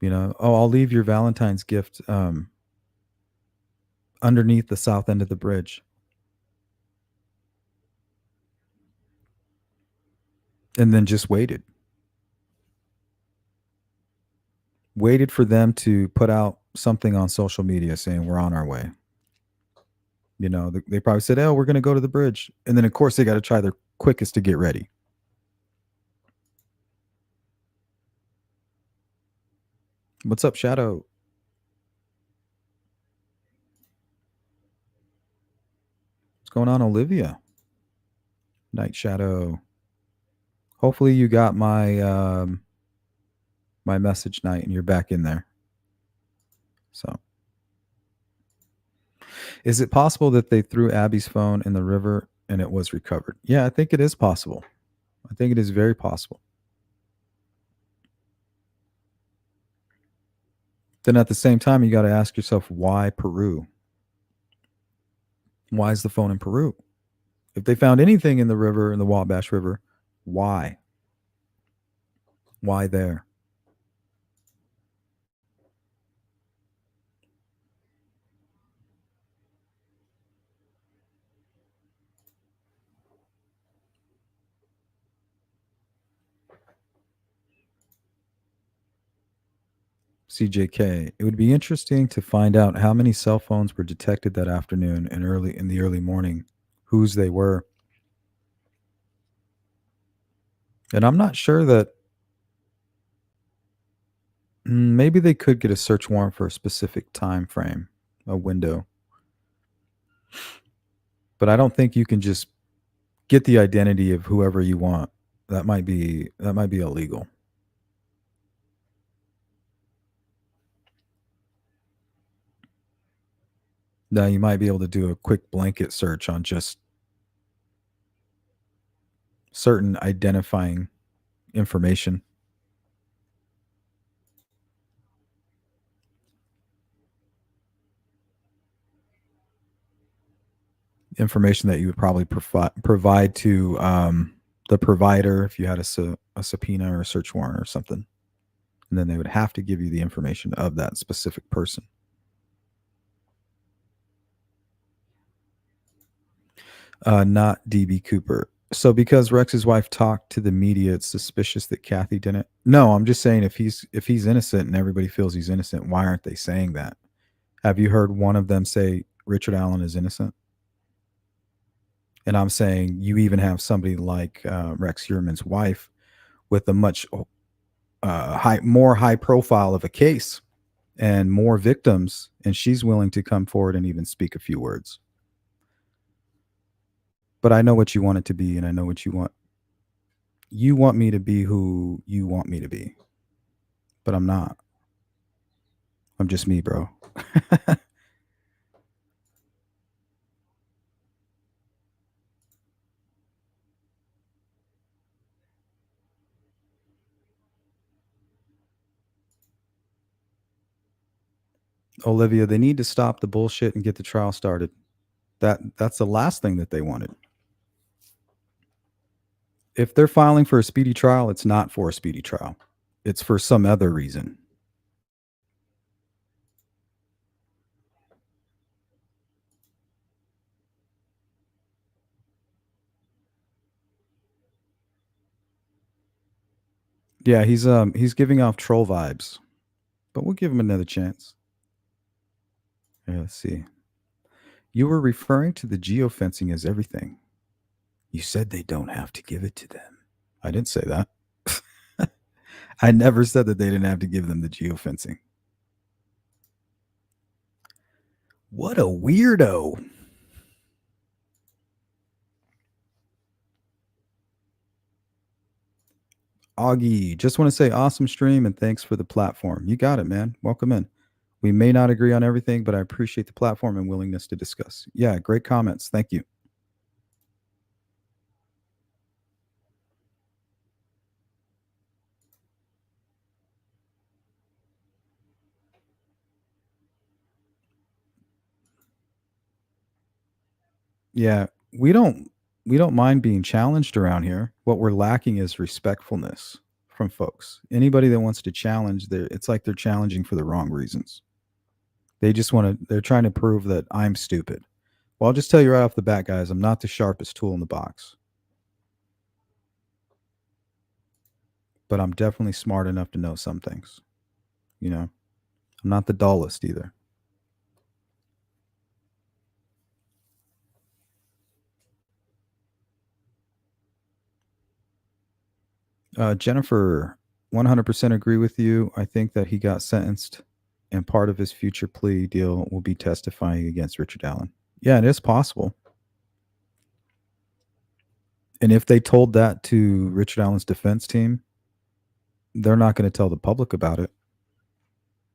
Oh, I'll leave your Valentine's gift underneath the south end of the bridge. And then just waited for them to put out something on social media saying we're on our way. They probably said, "Oh, we're going to go to the bridge," and then of course they got to try their quickest to get ready. What's up, Shadow? What's going on, Olivia? Night Shadow. Hopefully you got my message, Night, and you're back in there. So, is it possible that they threw Abby's phone in the river and it was recovered? Yeah, I think it is possible. I think it is very possible. Then at the same time, you got to ask yourself, why Peru? Why is the phone in Peru? If they found anything in the river, in the Wabash River, why? Why there? CJK. It would be interesting to find out how many cell phones were detected that afternoon and early in the early morning, whose they were. And I'm not sure that maybe they could get a search warrant for a specific time frame, a window. But I don't think you can just get the identity of whoever you want. That might be illegal. Now you might be able to do a quick blanket search on just certain identifying information, information that you would probably provide to the provider if you had a subpoena or a search warrant or something. And then they would have to give you the information of that specific person. Not DB Cooper. So because Rex's wife talked to the media, it's suspicious that Kathy didn't. No, I'm just saying if he's innocent and everybody feels he's innocent, why aren't they saying that? Have you heard one of them say Richard Allen is innocent? And I'm saying you even have somebody like Rex Heuermann's wife with a much more high profile of a case and more victims, and she's willing to come forward and even speak a few words. But I know what you want it to be, and I know what you want. You want me to be who you want me to be, but I'm not. I'm just me, bro. Olivia, they need to stop the bullshit and get the trial started. That's the last thing that they wanted. If they're filing for a speedy trial, it's not for a speedy trial. It's for some other reason. Yeah, he's giving off troll vibes, but we'll give him another chance. Yeah, let's see. You were referring to the geofencing as everything. You said they don't have to give it to them. I didn't say that. I never said that they didn't have to give them the geofencing. What a weirdo. Augie, just want to say awesome stream and thanks for the platform. You got it, man. Welcome in. We may not agree on everything, but I appreciate the platform and willingness to discuss. Yeah, great comments. Thank you. Yeah, we don't we don't mind being challenged around here. What we're lacking is respectfulness from folks. Anybody that wants to challenge, it's like they're challenging for the wrong reasons. They're trying to prove that I'm stupid. Well, I'll just tell you right off the bat, guys, I'm not the sharpest tool in the box. But I'm definitely smart enough to know some things. You know, I'm not the dullest either. Jennifer, 100% agree with you. I think that he got sentenced, and part of his future plea deal will be testifying against Richard Allen. Yeah, it is possible. And if they told that to Richard Allen's defense team, they're not going to tell the public about it.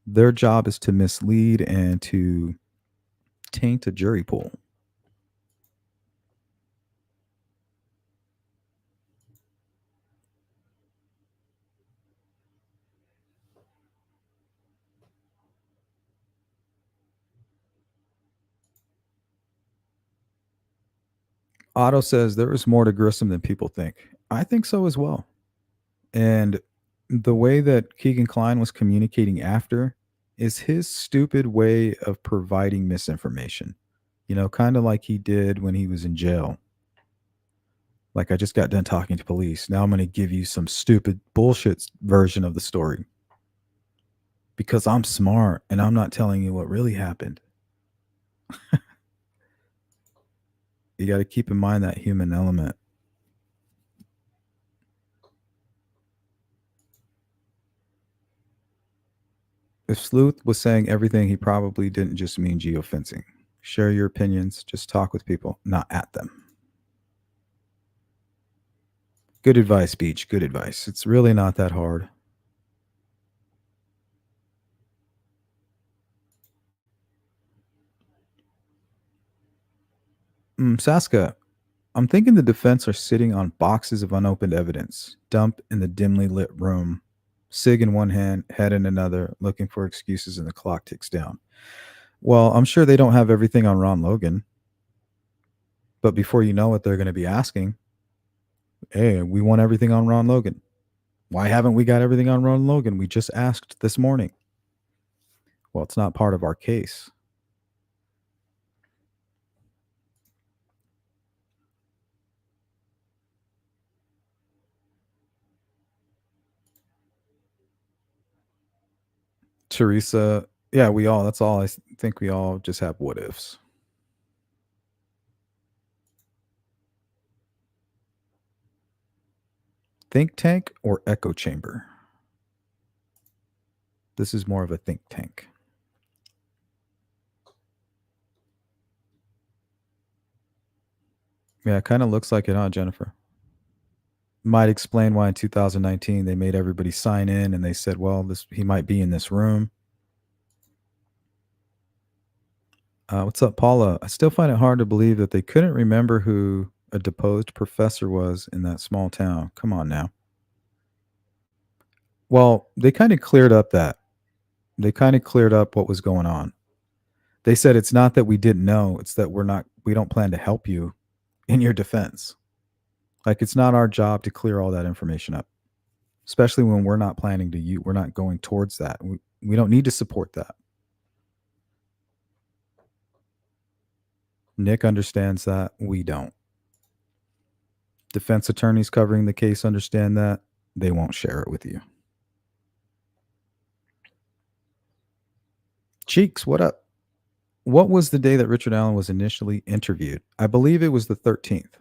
Their job is to mislead and to taint a jury pool. Otto says there is more to Grissom than people think. I think so as well. And the way that Keegan Klein was communicating after is his stupid way of providing misinformation. Kind of like he did when he was in jail. Like, I just got done talking to police. Now I'm going to give you some stupid bullshit version of the story because I'm smart and I'm not telling you what really happened. You got to keep in mind that human element. If Sleuth was saying everything, he probably didn't just mean geofencing. Share your opinions, just talk with people, not at them. Good advice, Beach. Good advice. It's really not that hard. Saska, I'm thinking the defense are sitting on boxes of unopened evidence, dumped in the dimly lit room, SIG in one hand, head in another, looking for excuses, and the clock ticks down. Well, I'm sure they don't have everything on Ron Logan. But before you know it, they're going to be asking, hey, we want everything on Ron Logan. Why haven't we got everything on Ron Logan? We just asked this morning. Well, it's not part of our case. Teresa, yeah, that's all. Think we all just have what ifs. Think tank or echo chamber? This is more of a think tank. Yeah, it kind of looks like it, huh, Jennifer? Might explain why in 2019 they made everybody sign in and they said, well, he might be in this room. What's up, Paula? I still find it hard to believe that they couldn't remember who a deposed professor was in that small town. Come on now. Well, they kind of cleared up that. They kind of cleared up what was going on. They said it's not that we didn't know, it's that we don't plan to help you in your defense. Like, it's not our job to clear all that information up, especially when we're not planning to we're not going towards that. We don't need to support that. Nick understands that. We don't. Defense attorneys covering the case understand that. They won't share it with you. Cheeks, what up? What was the day that Richard Allen was initially interviewed? I believe it was the 13th.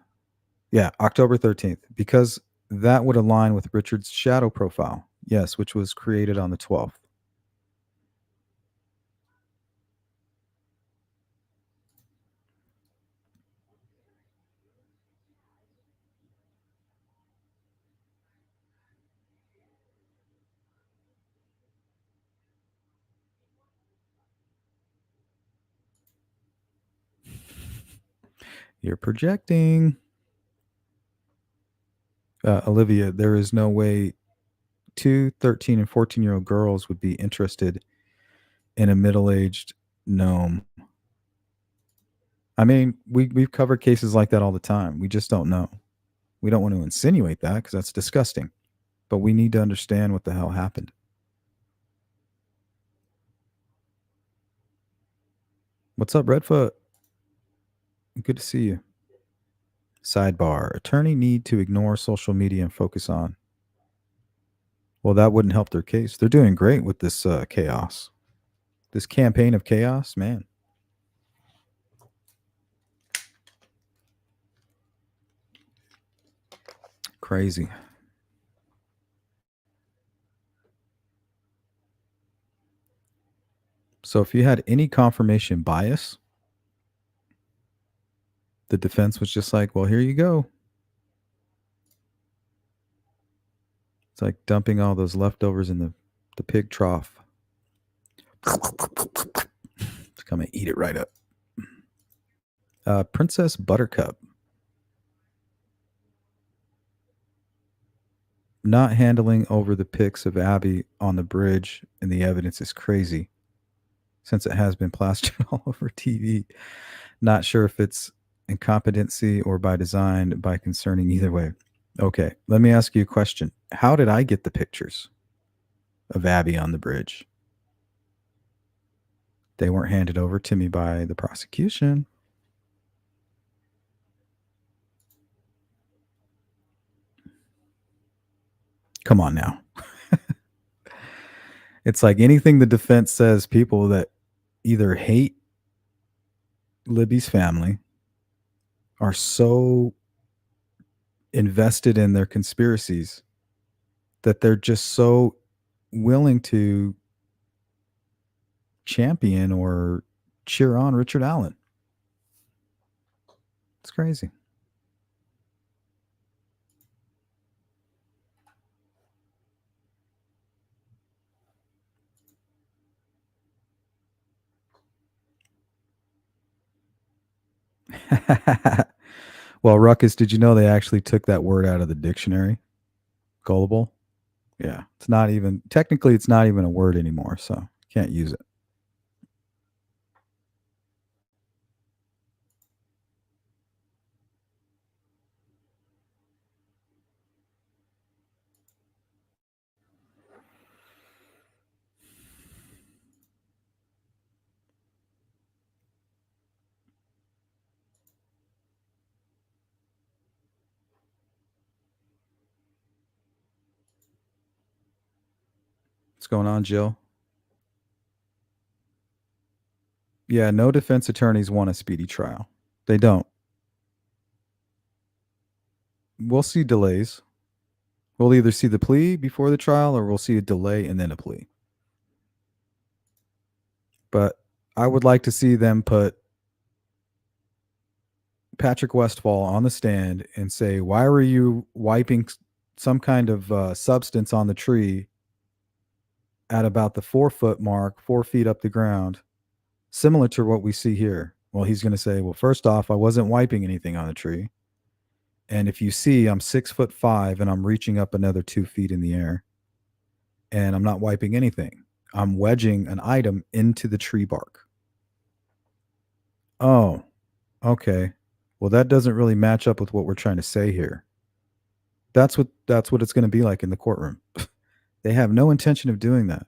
Yeah, October 13th, because that would align with Richard's shadow profile. Yes, which was created on the 12th. You're projecting. Olivia, there is no way 13 and 14-year-old girls would be interested in a middle-aged gnome. I mean, we've covered cases like that all the time. We just don't know. We don't want to insinuate that because that's disgusting. But we need to understand what the hell happened. What's up, Redfoot? Good to see you. Sidebar. Attorney need to ignore social media and focus on. Well, that wouldn't help their case. They're doing great with this chaos. This campaign of chaos, man. Crazy. So if you had any confirmation bias, the defense was just like, well, here you go. It's like dumping all those leftovers in the pig trough. Just come and eat it right up. Princess Buttercup. Not handling over the pics of Abby on the bridge and the evidence is crazy since it has been plastered all over TV. Not sure if it's incompetency or by design, by concerning either way. Okay, let me ask you a question. How did I get the pictures of Abby on the bridge? They weren't handed over to me by the prosecution. Come on now. It's like anything the defense says, people that either hate Libby's family are so invested in their conspiracies that they're just so willing to champion or cheer on Richard Allen. It's crazy. Well, Ruckus, did you know they actually took that word out of the dictionary? Gullible? Yeah. It's not even, technically, it's not even a word anymore, so can't use it. What's going on, Jill? Yeah, no defense attorneys want a speedy trial. They don't. We'll see delays. We'll either see the plea before the trial or we'll see a delay and then a plea. But I would like to see them put Patrick Westfall on the stand and say, why were you wiping some kind of substance on the tree at about the 4-foot mark, 4 feet up the ground, similar to what we see here? Well, he's going to say, well, first off, I wasn't wiping anything on the tree. And if you see, I'm 6'5" and I'm reaching up another 2 feet in the air and I'm not wiping anything. I'm wedging an item into the tree bark. Oh, okay. Well, that doesn't really match up with what we're trying to say here. That's what it's going to be like in the courtroom. They have no intention of doing that.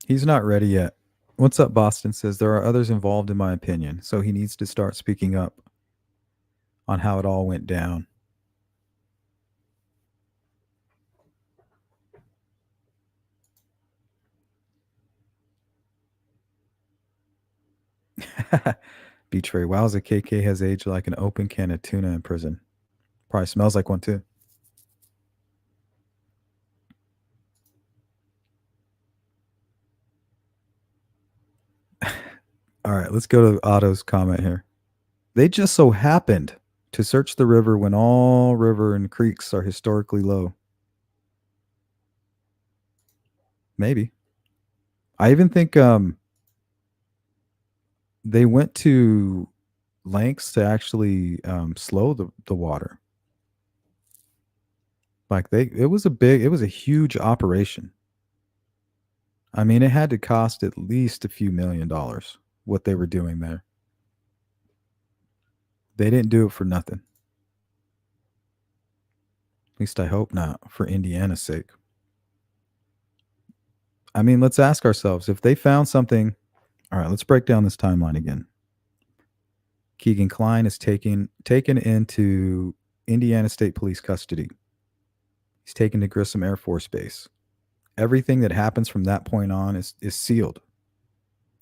He's not ready yet. What's up, Boston? Says there are others involved in my opinion, so he needs to start speaking up on how it all went down. Beach Ray. Wowza, KK has aged like an open can of tuna in prison. Probably smells like one too. All right, let's go to Otto's comment here. They just so happened to search the river when all river and creeks are historically low. Maybe. I even think they went to lengths to actually slow the water. Like it was a huge operation. I mean, it had to cost at least a few $1 million what they were doing there. They didn't do it for nothing. At least I hope not, for Indiana's sake. I mean, let's ask ourselves if they found something. All right, let's break down this timeline again. Keegan Kline is taken into Indiana State Police custody. He's taken to Grissom Air Force Base. Everything that happens from that point on is sealed.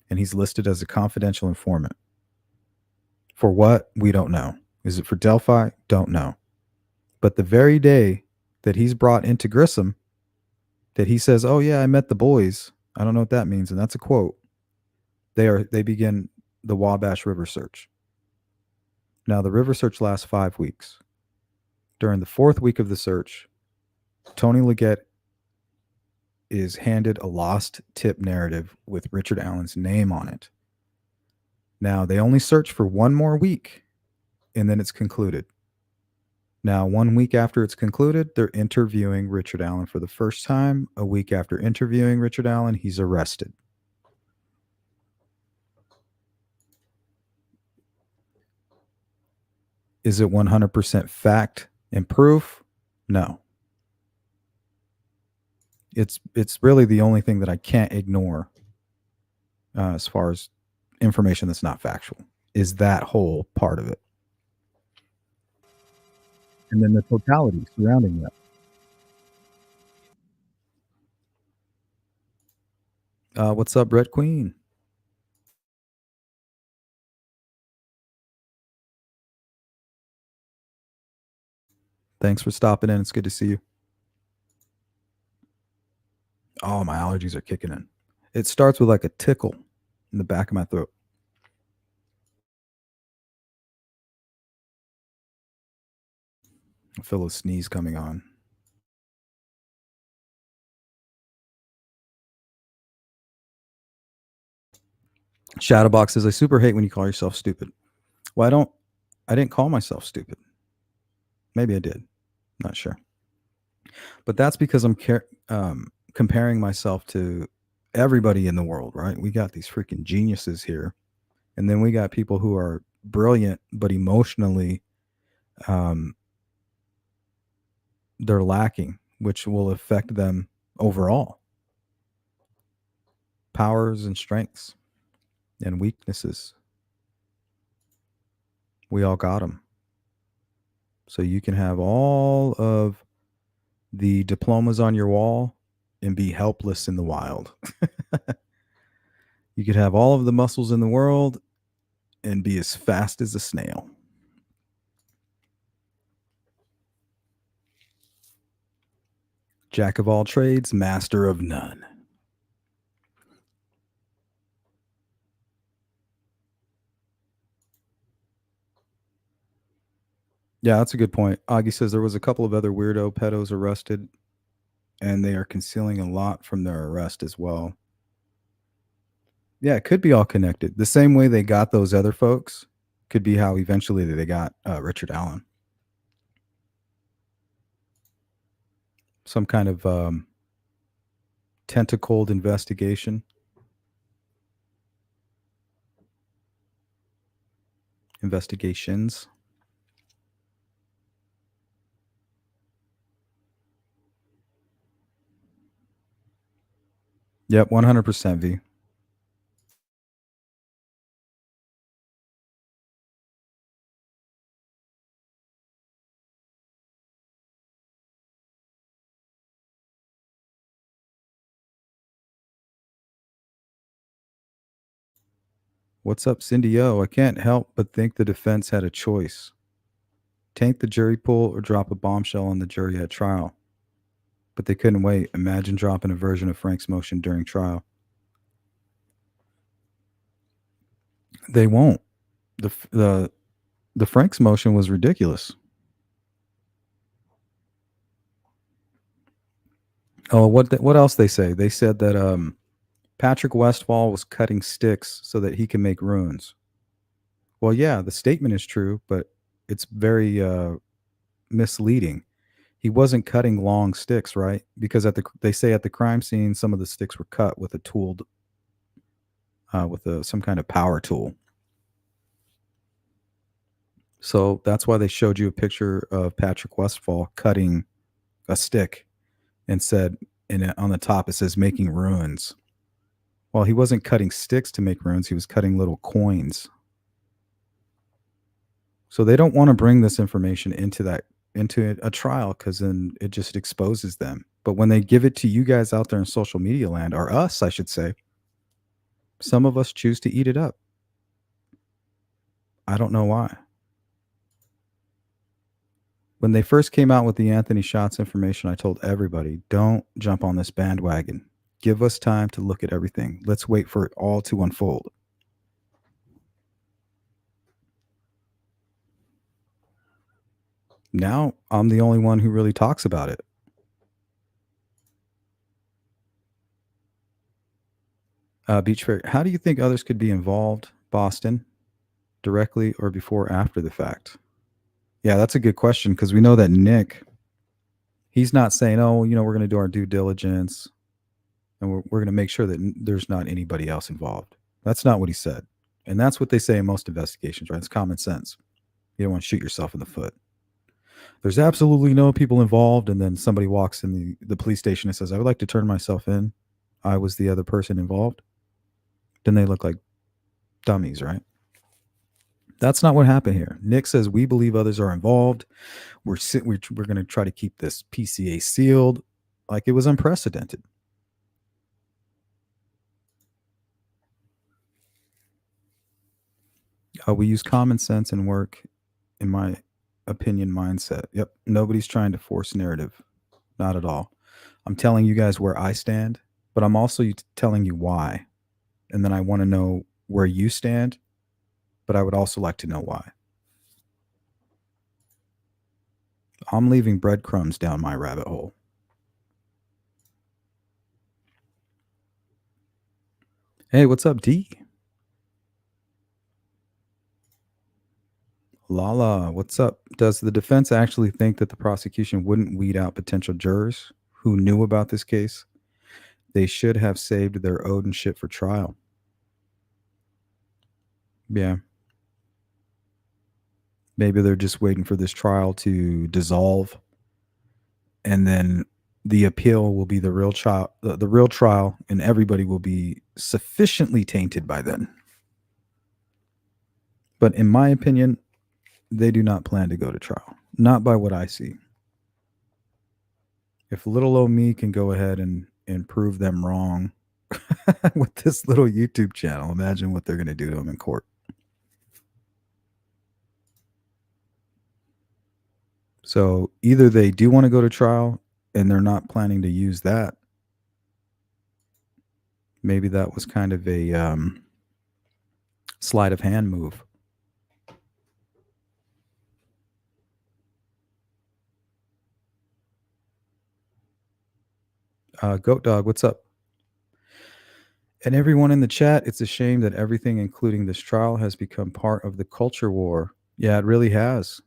And he's listed as a confidential informant. For what? We don't know. Is it for Delphi? Don't know. But the very day that he's brought into Grissom, that he says, oh yeah, I met the boys. I don't know what that means. And that's a quote. They begin the Wabash River search. Now the river search lasts 5 weeks. During the 4th week of the search, Tony Leggett is handed a lost tip narrative with Richard Allen's name on it. Now, they only search for one more week and then it's concluded. Now, 1 week after it's concluded, they're interviewing Richard Allen for the first time. A week after interviewing Richard Allen, he's arrested. Is it 100% fact and proof? No. It's really the only thing that I can't ignore as far as information that's not factual is that whole part of it. And then the totality surrounding that. What's up, Red Queen? Thanks for stopping in. It's good to see you. Oh, my allergies are kicking in. It starts with like a tickle in the back of my throat. I feel a sneeze coming on. Shadowbox says, I super hate when you call yourself stupid. Well, I didn't call myself stupid. Maybe I did. Not sure. But that's because I'm comparing myself to everybody in the world, right? We got these freaking geniuses here. And then we got people who are brilliant, but emotionally, they're lacking, which will affect them overall. Powers and strengths and weaknesses. We all got them. So you can have all of the diplomas on your wall and be helpless in the wild. You could have all of the muscles in the world and be as fast as a snail. Jack of all trades, master of none. Yeah, that's a good point. Augie says there was a couple of other weirdo pedos arrested, and they are concealing a lot from their arrest as well. Yeah, it could be all connected. The same way they got those other folks could be how eventually they got Richard Allen. Some kind of tentacled investigation. Investigations. Yep, 100% V. What's up, Cindy O? I can't help but think the defense had a choice. Taint the jury pool or drop a bombshell on the jury at trial. But they couldn't wait. Imagine dropping a version of Frank's motion during trial. They won't. The Frank's motion was ridiculous. Oh, what else they say? They said that Patrick Westfall was cutting sticks so that he can make runes. Well, yeah, the statement is true, but it's very misleading. He wasn't cutting long sticks, right? Because they say at the crime scene, some of the sticks were cut with a tooled, some kind of power tool. So that's why they showed you a picture of Patrick Westfall cutting a stick and said, on the top it says making runes. Well, he wasn't cutting sticks to make runes; he was cutting little coins. So they don't want to bring this information into a trial because then it just exposes them. But when they give it to you guys out there in social media land, or us, I should say, some of us choose to eat it up. I don't know why. When they first came out with the Anthony Shots information, I told everybody, don't jump on this bandwagon. Give us time to look at everything. Let's wait for it all to unfold. Now I'm the only one who really talks about it. Beach Fair. How do you think others could be involved, Boston, directly or before or after the fact? Yeah, that's a good question because we know that Nick, he's not saying, oh, we're going to do our due diligence and we're going to make sure that there's not anybody else involved. That's not what he said. And that's what they say in most investigations, right? It's common sense. You don't want to shoot yourself in the foot. There's absolutely no people involved. And then somebody walks in the police station and says, I would like to turn myself in. I was the other person involved. Then they look like dummies, right? That's not what happened here. Nick says we believe others are involved. We're going to try to keep this PCA sealed, like it was unprecedented. We use common sense and work, in my opinion, mindset. Yep, nobody's trying to force narrative, not at all. I'm telling you guys where I stand, but I'm also telling you why, and then I want to know where you stand, but I would also like to know why. I'm leaving breadcrumbs down my rabbit hole. Hey, what's up, D? Lala, what's up? Does the defense actually think that the prosecution wouldn't weed out potential jurors who knew about this case? They should have saved their Odin shit for trial. Yeah. Maybe they're just waiting for this trial to dissolve, and then the appeal will be the real trial, the real trial, and everybody will be sufficiently tainted by then. But in my opinion, they do not plan to go to trial. Not by what I see. If little old me can go ahead and prove them wrong with this little YouTube channel, imagine what they're going to do to them in court. So either they do want to go to trial and they're not planning to use that. Maybe that was kind of a sleight of hand move. Goat Dog, what's up? And everyone in the chat, it's a shame that everything, including this trial, has become part of the culture war. Yeah, it really has.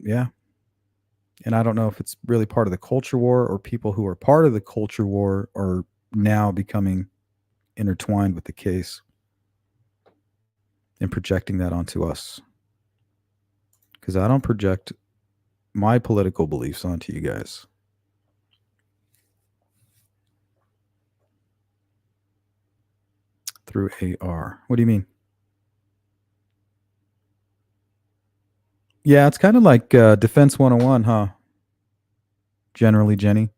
Yeah. And I don't know if it's really part of the culture war or people who are part of the culture war are now becoming intertwined with the case and projecting that onto us. Because I don't project my political beliefs onto you guys. Through AR. What do you mean? Yeah, it's kind of like Defense 101, huh? Generally, Jenny.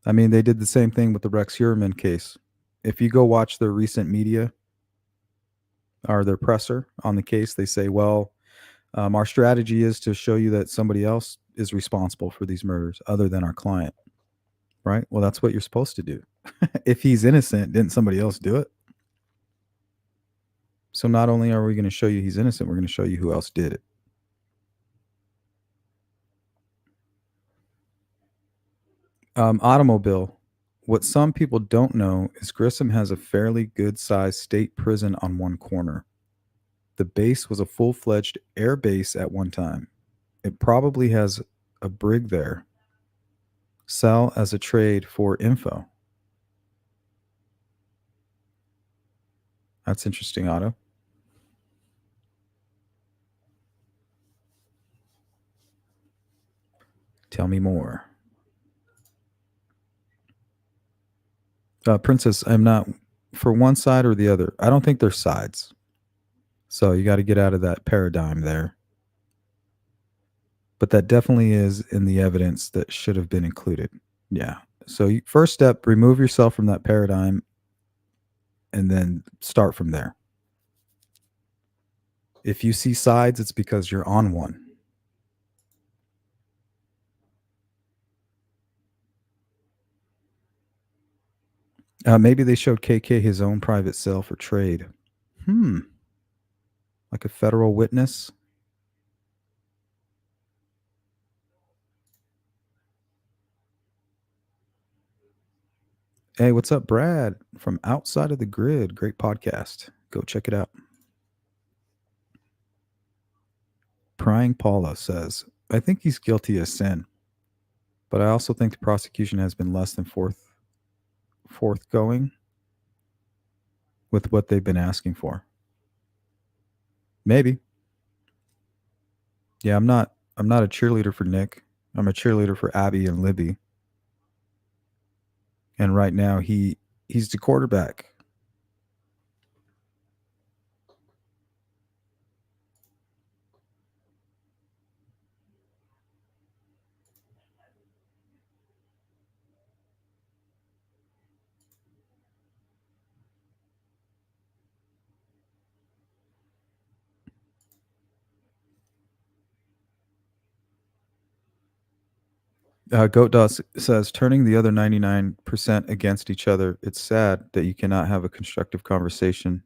I mean, they did the same thing with the Rex Heuermann case. If you go watch their recent media or their presser on the case, they say, well, our strategy is to show you that somebody else is responsible for these murders other than our client. Right? Well, that's what you're supposed to do. If he's innocent, didn't somebody else do it? So not only are we going to show you he's innocent, we're going to show you who else did it. Automobile. What some people don't know is Grissom has a fairly good sized state prison on one corner. The base was a full-fledged air base at one time. It probably has a brig there. Sell as a trade for info. That's interesting, Otto. Tell me more. Princess, I'm not for one side or the other. I don't think they're sides. So you got to get out of that paradigm there. But that definitely is in the evidence that should have been included. Yeah. So first step, remove yourself from that paradigm and then start from there. If you see sides, it's because you're on one. Maybe they showed KK his own private cell for trade. Like a federal witness. Hey, what's up, Brad from Outside of the Grid? Great podcast. Go check it out. Prying Paula says, I think he's guilty of sin, but I also think the prosecution has been less than forthgoing with what they've been asking for. Maybe. Yeah, I'm not a cheerleader for Nick. I'm a cheerleader for Abby and Libby. And right now he's the quarterback. Goat Dust says, turning the other 99% against each other. It's sad that you cannot have a constructive conversation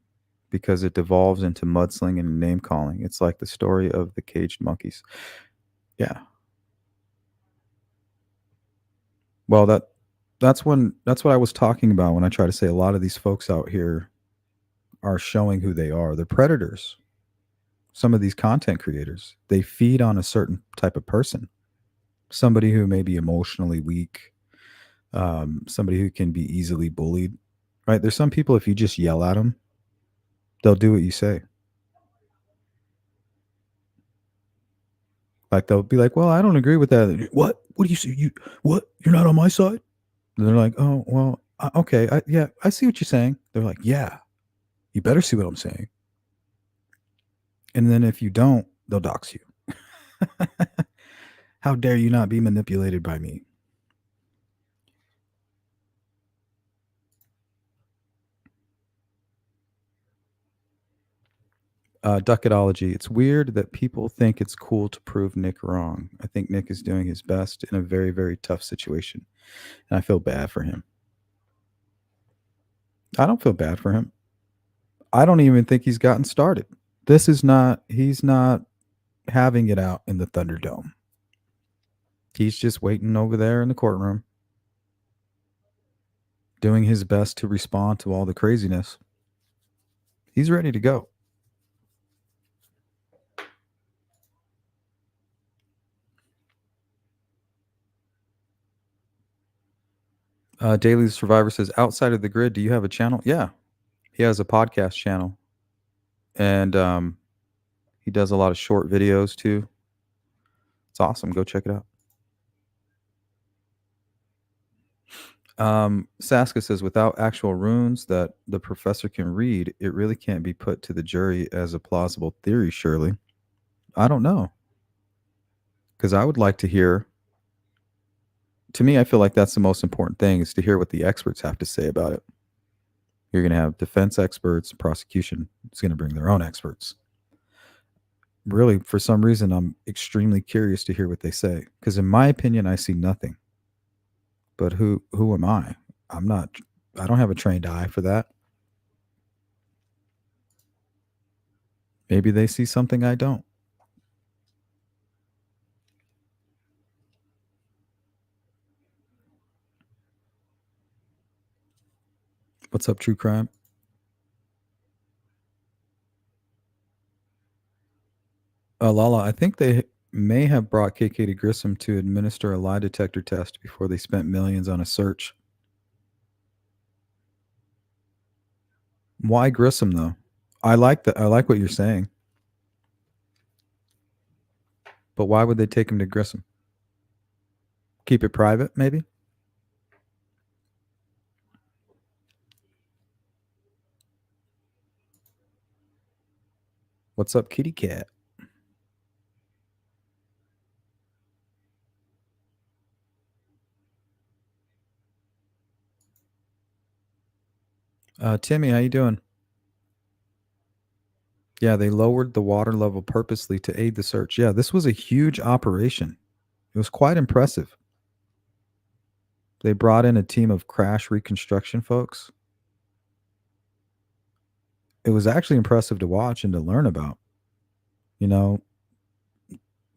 because it devolves into mudslinging and name calling. It's like the story of the caged monkeys. Yeah. Well, that's what I was talking about when I try to say a lot of these folks out here are showing who they are. They're predators. Some of these content creators, they feed on a certain type of person. Somebody who may be emotionally weak, somebody who can be easily bullied, right? There's some people, if you just yell at them, they'll do what you say. Like they'll be like, "Well, I don't agree with that." What do you say? You what? You're not on my side? And they're like, "Oh, well, okay, yeah, I see what you're saying." They're like, "Yeah, you better see what I'm saying." And then if you don't, they'll dox you. How dare you not be manipulated by me? Ducketology. It's weird that people think it's cool to prove Nick wrong. I think Nick is doing his best in a very, very tough situation. And I feel bad for him. I don't feel bad for him. I don't even think he's gotten started. He's not having it out in the Thunderdome. He's just waiting over there in the courtroom, doing his best to respond to all the craziness. He's ready to go. Daily Survivor says, outside of the grid, do you have a channel? Yeah, he has a podcast channel. And he does a lot of short videos too. It's awesome. Go check it out. Saska says, without actual runes that the professor can read, it really can't be put to the jury as a plausible theory, surely. I don't know. Because I would like to hear, to me, I feel like that's the most important thing is to hear what the experts have to say about it. You're going to have defense experts, prosecution is going to bring their own experts. Really, for some reason, I'm extremely curious to hear what they say. Because in my opinion, I see nothing. But who am I? I don't have a trained eye for that. Maybe they see something I don't. What's up, true crime? Lala, I think they may have brought KK to Grissom to administer a lie detector test before they spent millions on a search. Why Grissom though? I like that. I like what you're saying. But why would they take him to Grissom? Keep it private, maybe? What's up, kitty cat? Timmy, how you doing? Yeah, they lowered the water level purposely to aid the search. Yeah, this was a huge operation. It was quite impressive. They brought in a team of crash reconstruction folks. It was actually impressive to watch and to learn about. You know,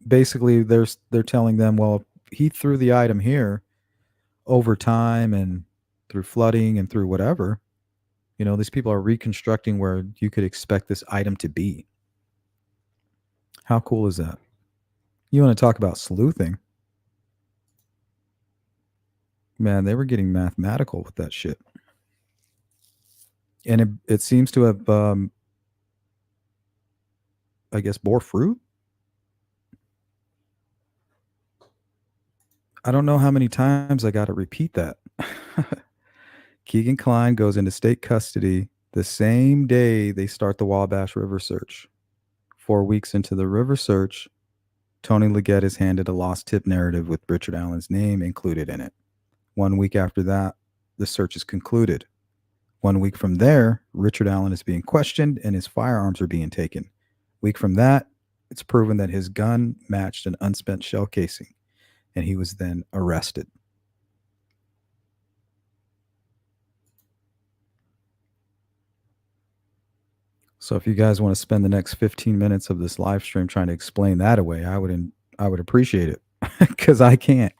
basically they're telling them, well, he threw the item here over time and through flooding and through whatever. These people are reconstructing where you could expect this item to be. How cool is that? You want to talk about sleuthing? Man, they were getting mathematical with that shit. And it seems to have, I guess, bore fruit. I don't know how many times I got to repeat that. Keegan Kline goes into state custody the same day they start the Wabash River search. 4 weeks into the river search, Tony Leggett is handed a lost tip narrative with Richard Allen's name included in it. 1 week after that, the search is concluded. 1 week from there, Richard Allen is being questioned and his firearms are being taken. Week from that, it's proven that his gun matched an unspent shell casing, and he was then arrested. So if you guys want to spend the next 15 minutes of this live stream trying to explain that away, I would appreciate it because I can't.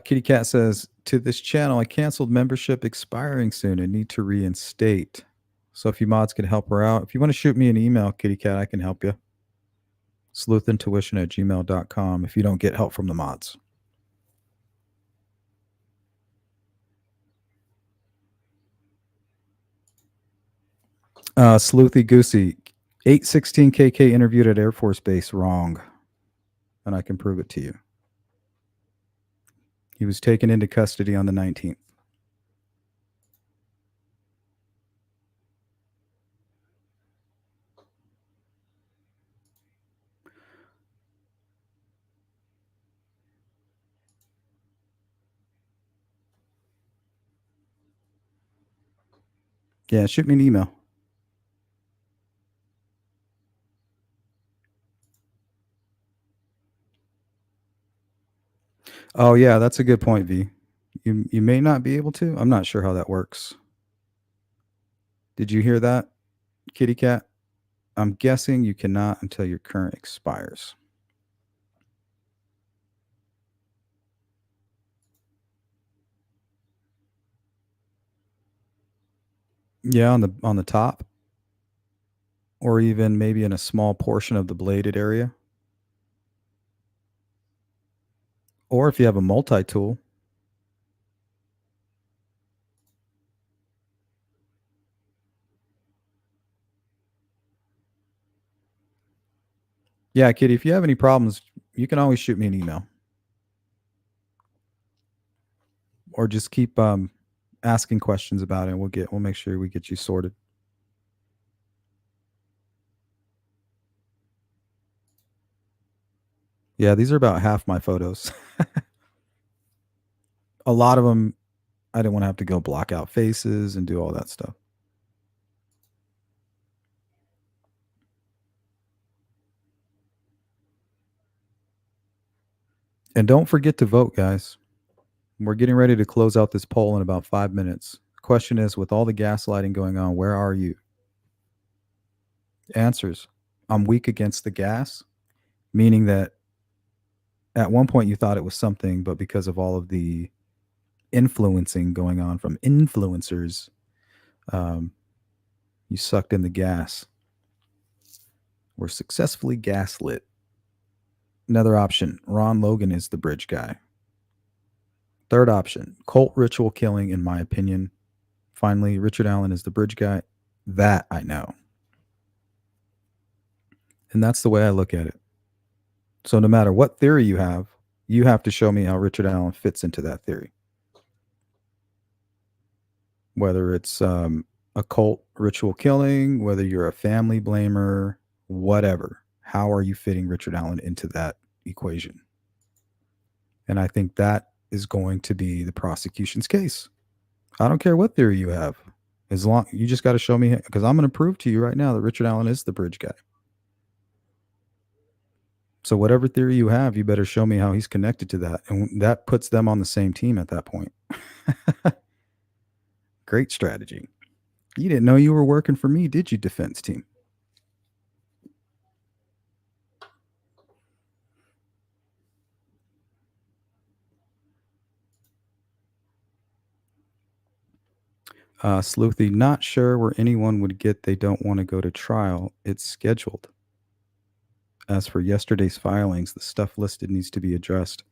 Kitty Cat says, to this channel, I canceled membership expiring soon and need to reinstate. So if you mods could help her out. If you want to shoot me an email, Kitty Cat, I can help you. sleuthintuition@gmail.com if you don't get help from the mods. Sleuthy Goosey, 816 KK interviewed at Air Force Base, wrong. And I can prove it to you. He was taken into custody on the 19th. Yeah, shoot me an email. Oh, yeah, that's a good point, V. You may not be able to. I'm not sure how that works. Did you hear that, Kitty Cat? I'm guessing you cannot until your current expires. Yeah, on the top, or even maybe in a small portion of the bladed area. Or if you have a multi-tool. Yeah, Kitty, if you have any problems, you can always shoot me an email. Or just keep asking questions about it, and we'll make sure we get you sorted. Yeah, these are about half my photos. A lot of them, I didn't want to have to go block out faces and do all that stuff. And don't forget to vote, guys. We're getting ready to close out this poll in about 5 minutes. Question is, with all the gaslighting going on, where are you? Answers. I'm weak against the gas, meaning that at one point you thought it was something, but because of all of the influencing going on from influencers, you sucked in the gas. We're successfully gaslit. Another option, Ron Logan is the bridge guy. Third option, cult ritual killing, in my opinion. Finally, Richard Allen is the bridge guy. That I know. And that's the way I look at it. So no matter what theory you have to show me how Richard Allen fits into that theory. Whether it's a cult ritual killing, whether you're a family blamer, whatever. How are you fitting Richard Allen into that equation? And I think that is going to be the prosecution's case. I don't care what theory you have. As long you just got to show me, because I'm going to prove to you right now that Richard Allen is the bridge guy. So whatever theory you have, you better show me how he's connected to that. And that puts them on the same team at that point. Great strategy. You didn't know you were working for me, did you, defense team? Sleuthy, not sure where anyone would get they don't want to go to trial. It's scheduled. As for yesterday's filings, the stuff listed needs to be addressed.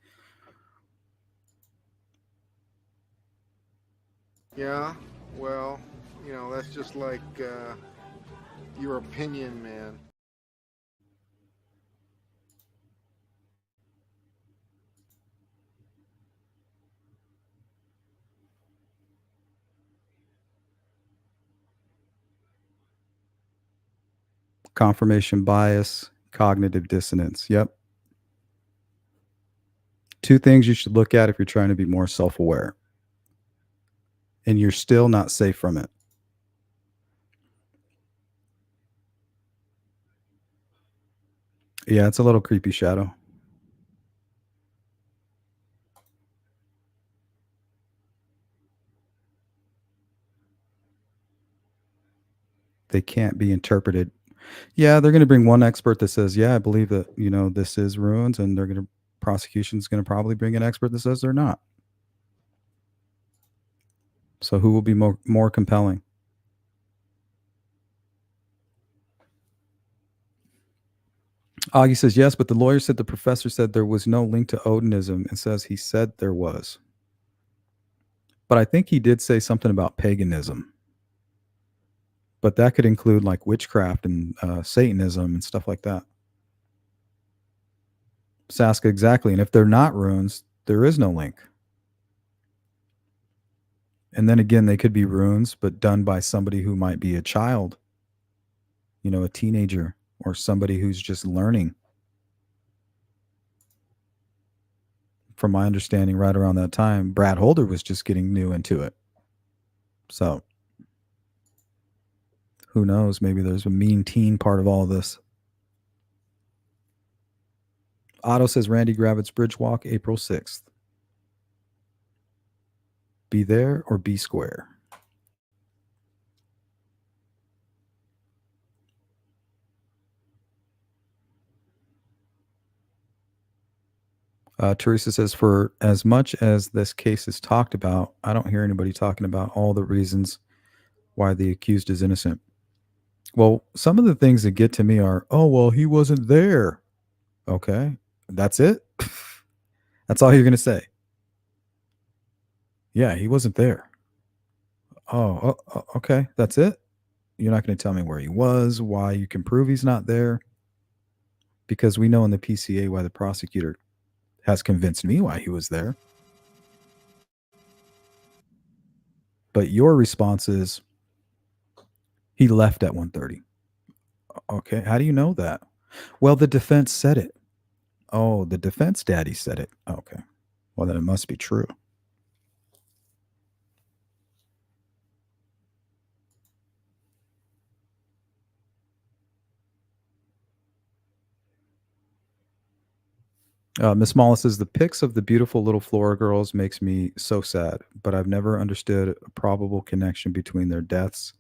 Yeah, well, that's just like your opinion, man. Confirmation bias, cognitive dissonance. Yep. Two things you should look at if you're trying to be more self aware. And you're still not safe from it. Yeah, it's a little creepy, Shadow. They can't be interpreted. Yeah, they're going to bring one expert that says, "Yeah, I believe that this is ruins," and prosecution's going to probably bring an expert that says they're not. So who will be more compelling? Augie says yes, but the lawyer said the professor said there was no link to Odinism and says he said there was. But I think he did say something about paganism. But that could include like witchcraft and Satanism and stuff like that. Saska, exactly. And if they're not runes, there is no link. And then again, they could be runes, but done by somebody who might be a child, a teenager, or somebody who's just learning. From my understanding, right around that time, Brad Holder was just getting new into it. So who knows? Maybe there's a mean teen part of all of this. Otto says Randy Gravitz Bridge Walk, April 6th. Be there or be square. Teresa says, for as much as this case is talked about, I don't hear anybody talking about all the reasons why the accused is innocent. Well, some of the things that get to me are, oh, well, he wasn't there. Okay. That's it. That's all you're going to say. Yeah, he wasn't there. Oh, okay. That's it. You're not going to tell me where he was, why you can prove he's not there. Because we know in the PCA why the prosecutor has convinced me why he was there. But your response is he left at 1:30. Okay, how do you know that? Well, the defense said it. Oh, the defense daddy said it. Okay. Well, then it must be true. Miss Mollis says the pics of the beautiful little Flora girls makes me so sad, but I've never understood a probable connection between their deaths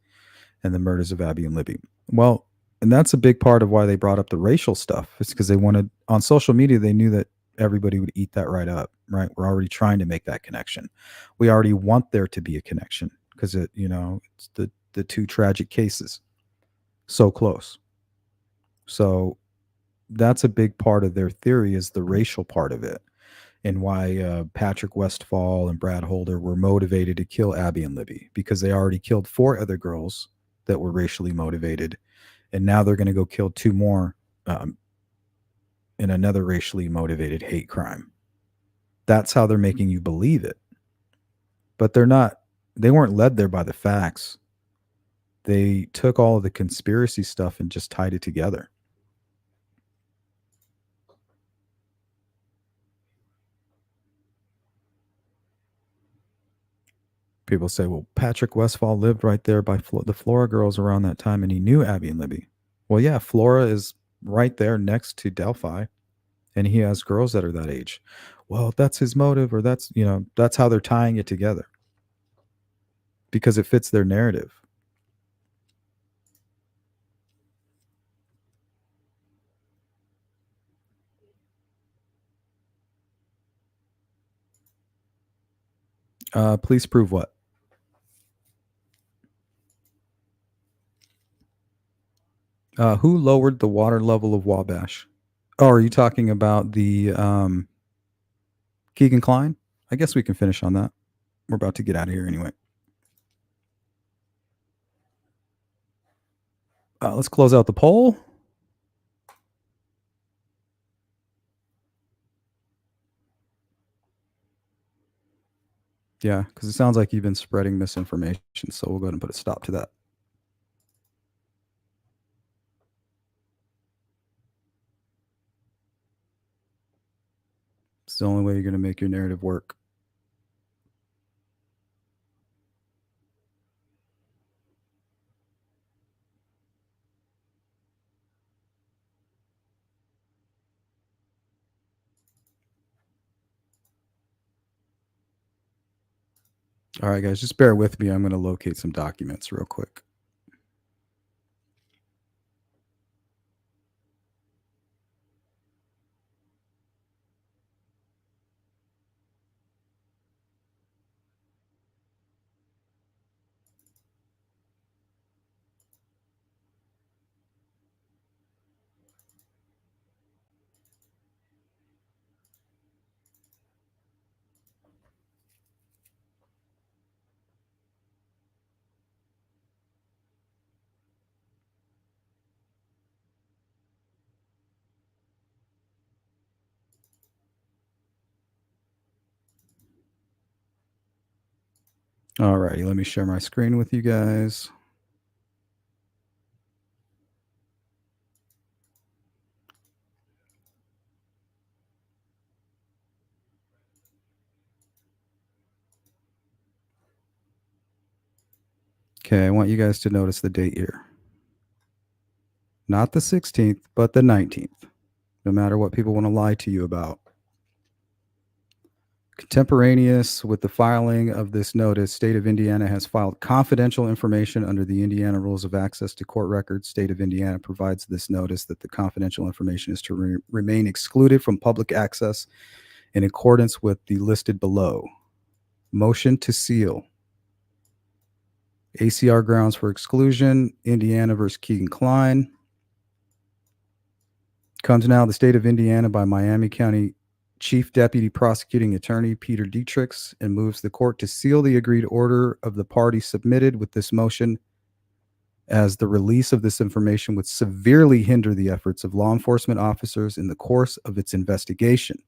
and the murders of Abby and Libby. Well, and that's a big part of why they brought up the racial stuff. It's because they wanted on social media, they knew that everybody would eat that right up, right? We're already trying to make that connection. We already want there to be a connection because it's the two tragic cases so close. So that's a big part of their theory is the racial part of it and why Patrick Westfall and Brad Holder were motivated to kill Abby and Libby because they already killed 4 other girls that were racially motivated. And now they're going to go kill 2 more in another racially motivated hate crime. That's how they're making you believe it. But they weren't led there by the facts. They took all of the conspiracy stuff and just tied it together. People say, well, Patrick Westfall lived right there by the Flora girls around that time, and he knew Abby and Libby. Well, yeah, Flora is right there next to Delphi. and he has girls that are that age. Well, that's his motive, or that's, that's how they're tying it together because it fits their narrative. Please prove what? Who lowered the water level of Wabash? Oh, are you talking about the Keegan Klein? I guess we can finish on that. We're about to get out of here anyway. Let's close out the poll. Yeah, because it sounds like you've been spreading misinformation. So we'll go ahead and put a stop to that. It's the only way you're going to make your narrative work. All right, guys, just bear with me. I'm going to locate some documents real quick. All righty, let me share my screen with you guys. Okay, I want you guys to notice the date here. Not the 16th, but the 19th, no matter what people want to lie to you about. Contemporaneous with the filing of this notice, State of Indiana has filed confidential information under the Indiana Rules of Access to Court Records. State of Indiana provides this notice that the confidential information is to remain excluded from public access in accordance with the listed below. Motion to seal. ACR grounds for exclusion, Indiana versus Keegan Klein. Comes now the State of Indiana by Miami County Chief Deputy Prosecuting Attorney Peter Dietrichs, and moves the court to seal the agreed order of the party submitted with this motion, as the release of this information would severely hinder the efforts of law enforcement officers in the course of its investigation.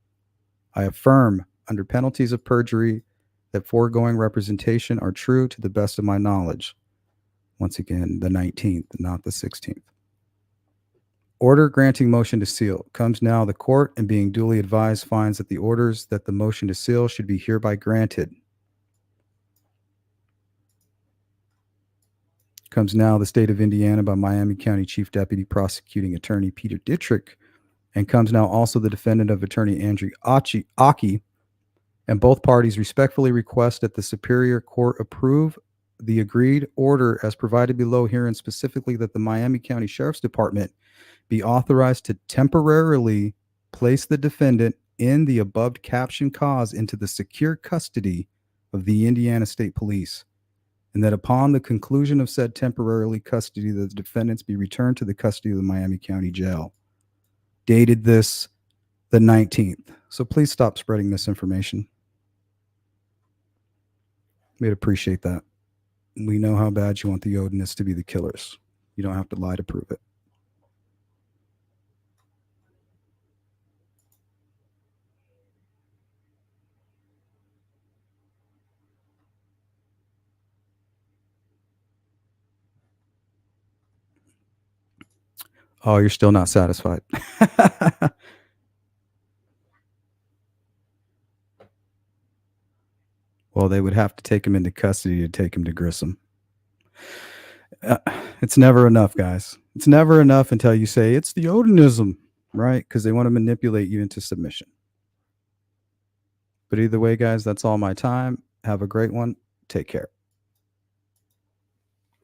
I affirm, under penalties of perjury, that foregoing representation are true to the best of my knowledge. Once again, the 19th, not the 16th. Order granting motion to seal. Comes now the court, and being duly advised, finds that the orders that the motion to seal should be hereby granted. Comes now the State of Indiana by Miami County Chief Deputy Prosecuting Attorney Peter Dietrich, and comes now also the defendant of Attorney Andrew Aki, and both parties respectfully request that the Superior Court approve the agreed order as provided below herein, specifically that the Miami County Sheriff's Department be authorized to temporarily place the defendant in the above captioned cause into the secure custody of the Indiana State Police, and that upon the conclusion of said temporarily custody, the defendants be returned to the custody of the Miami County Jail. Dated this the 19th. So please stop spreading misinformation. We'd appreciate that. We know how bad you want the Odinists to be the killers. You don't have to lie to prove it. Oh, you're still not satisfied. Well, they would have to take him into custody to take him to Grissom. It's never enough, guys. It's never enough until you say it's the Odinism. right? Because they want to manipulate you into submission. But either way, guys, that's all my time. Have a great one. Take care.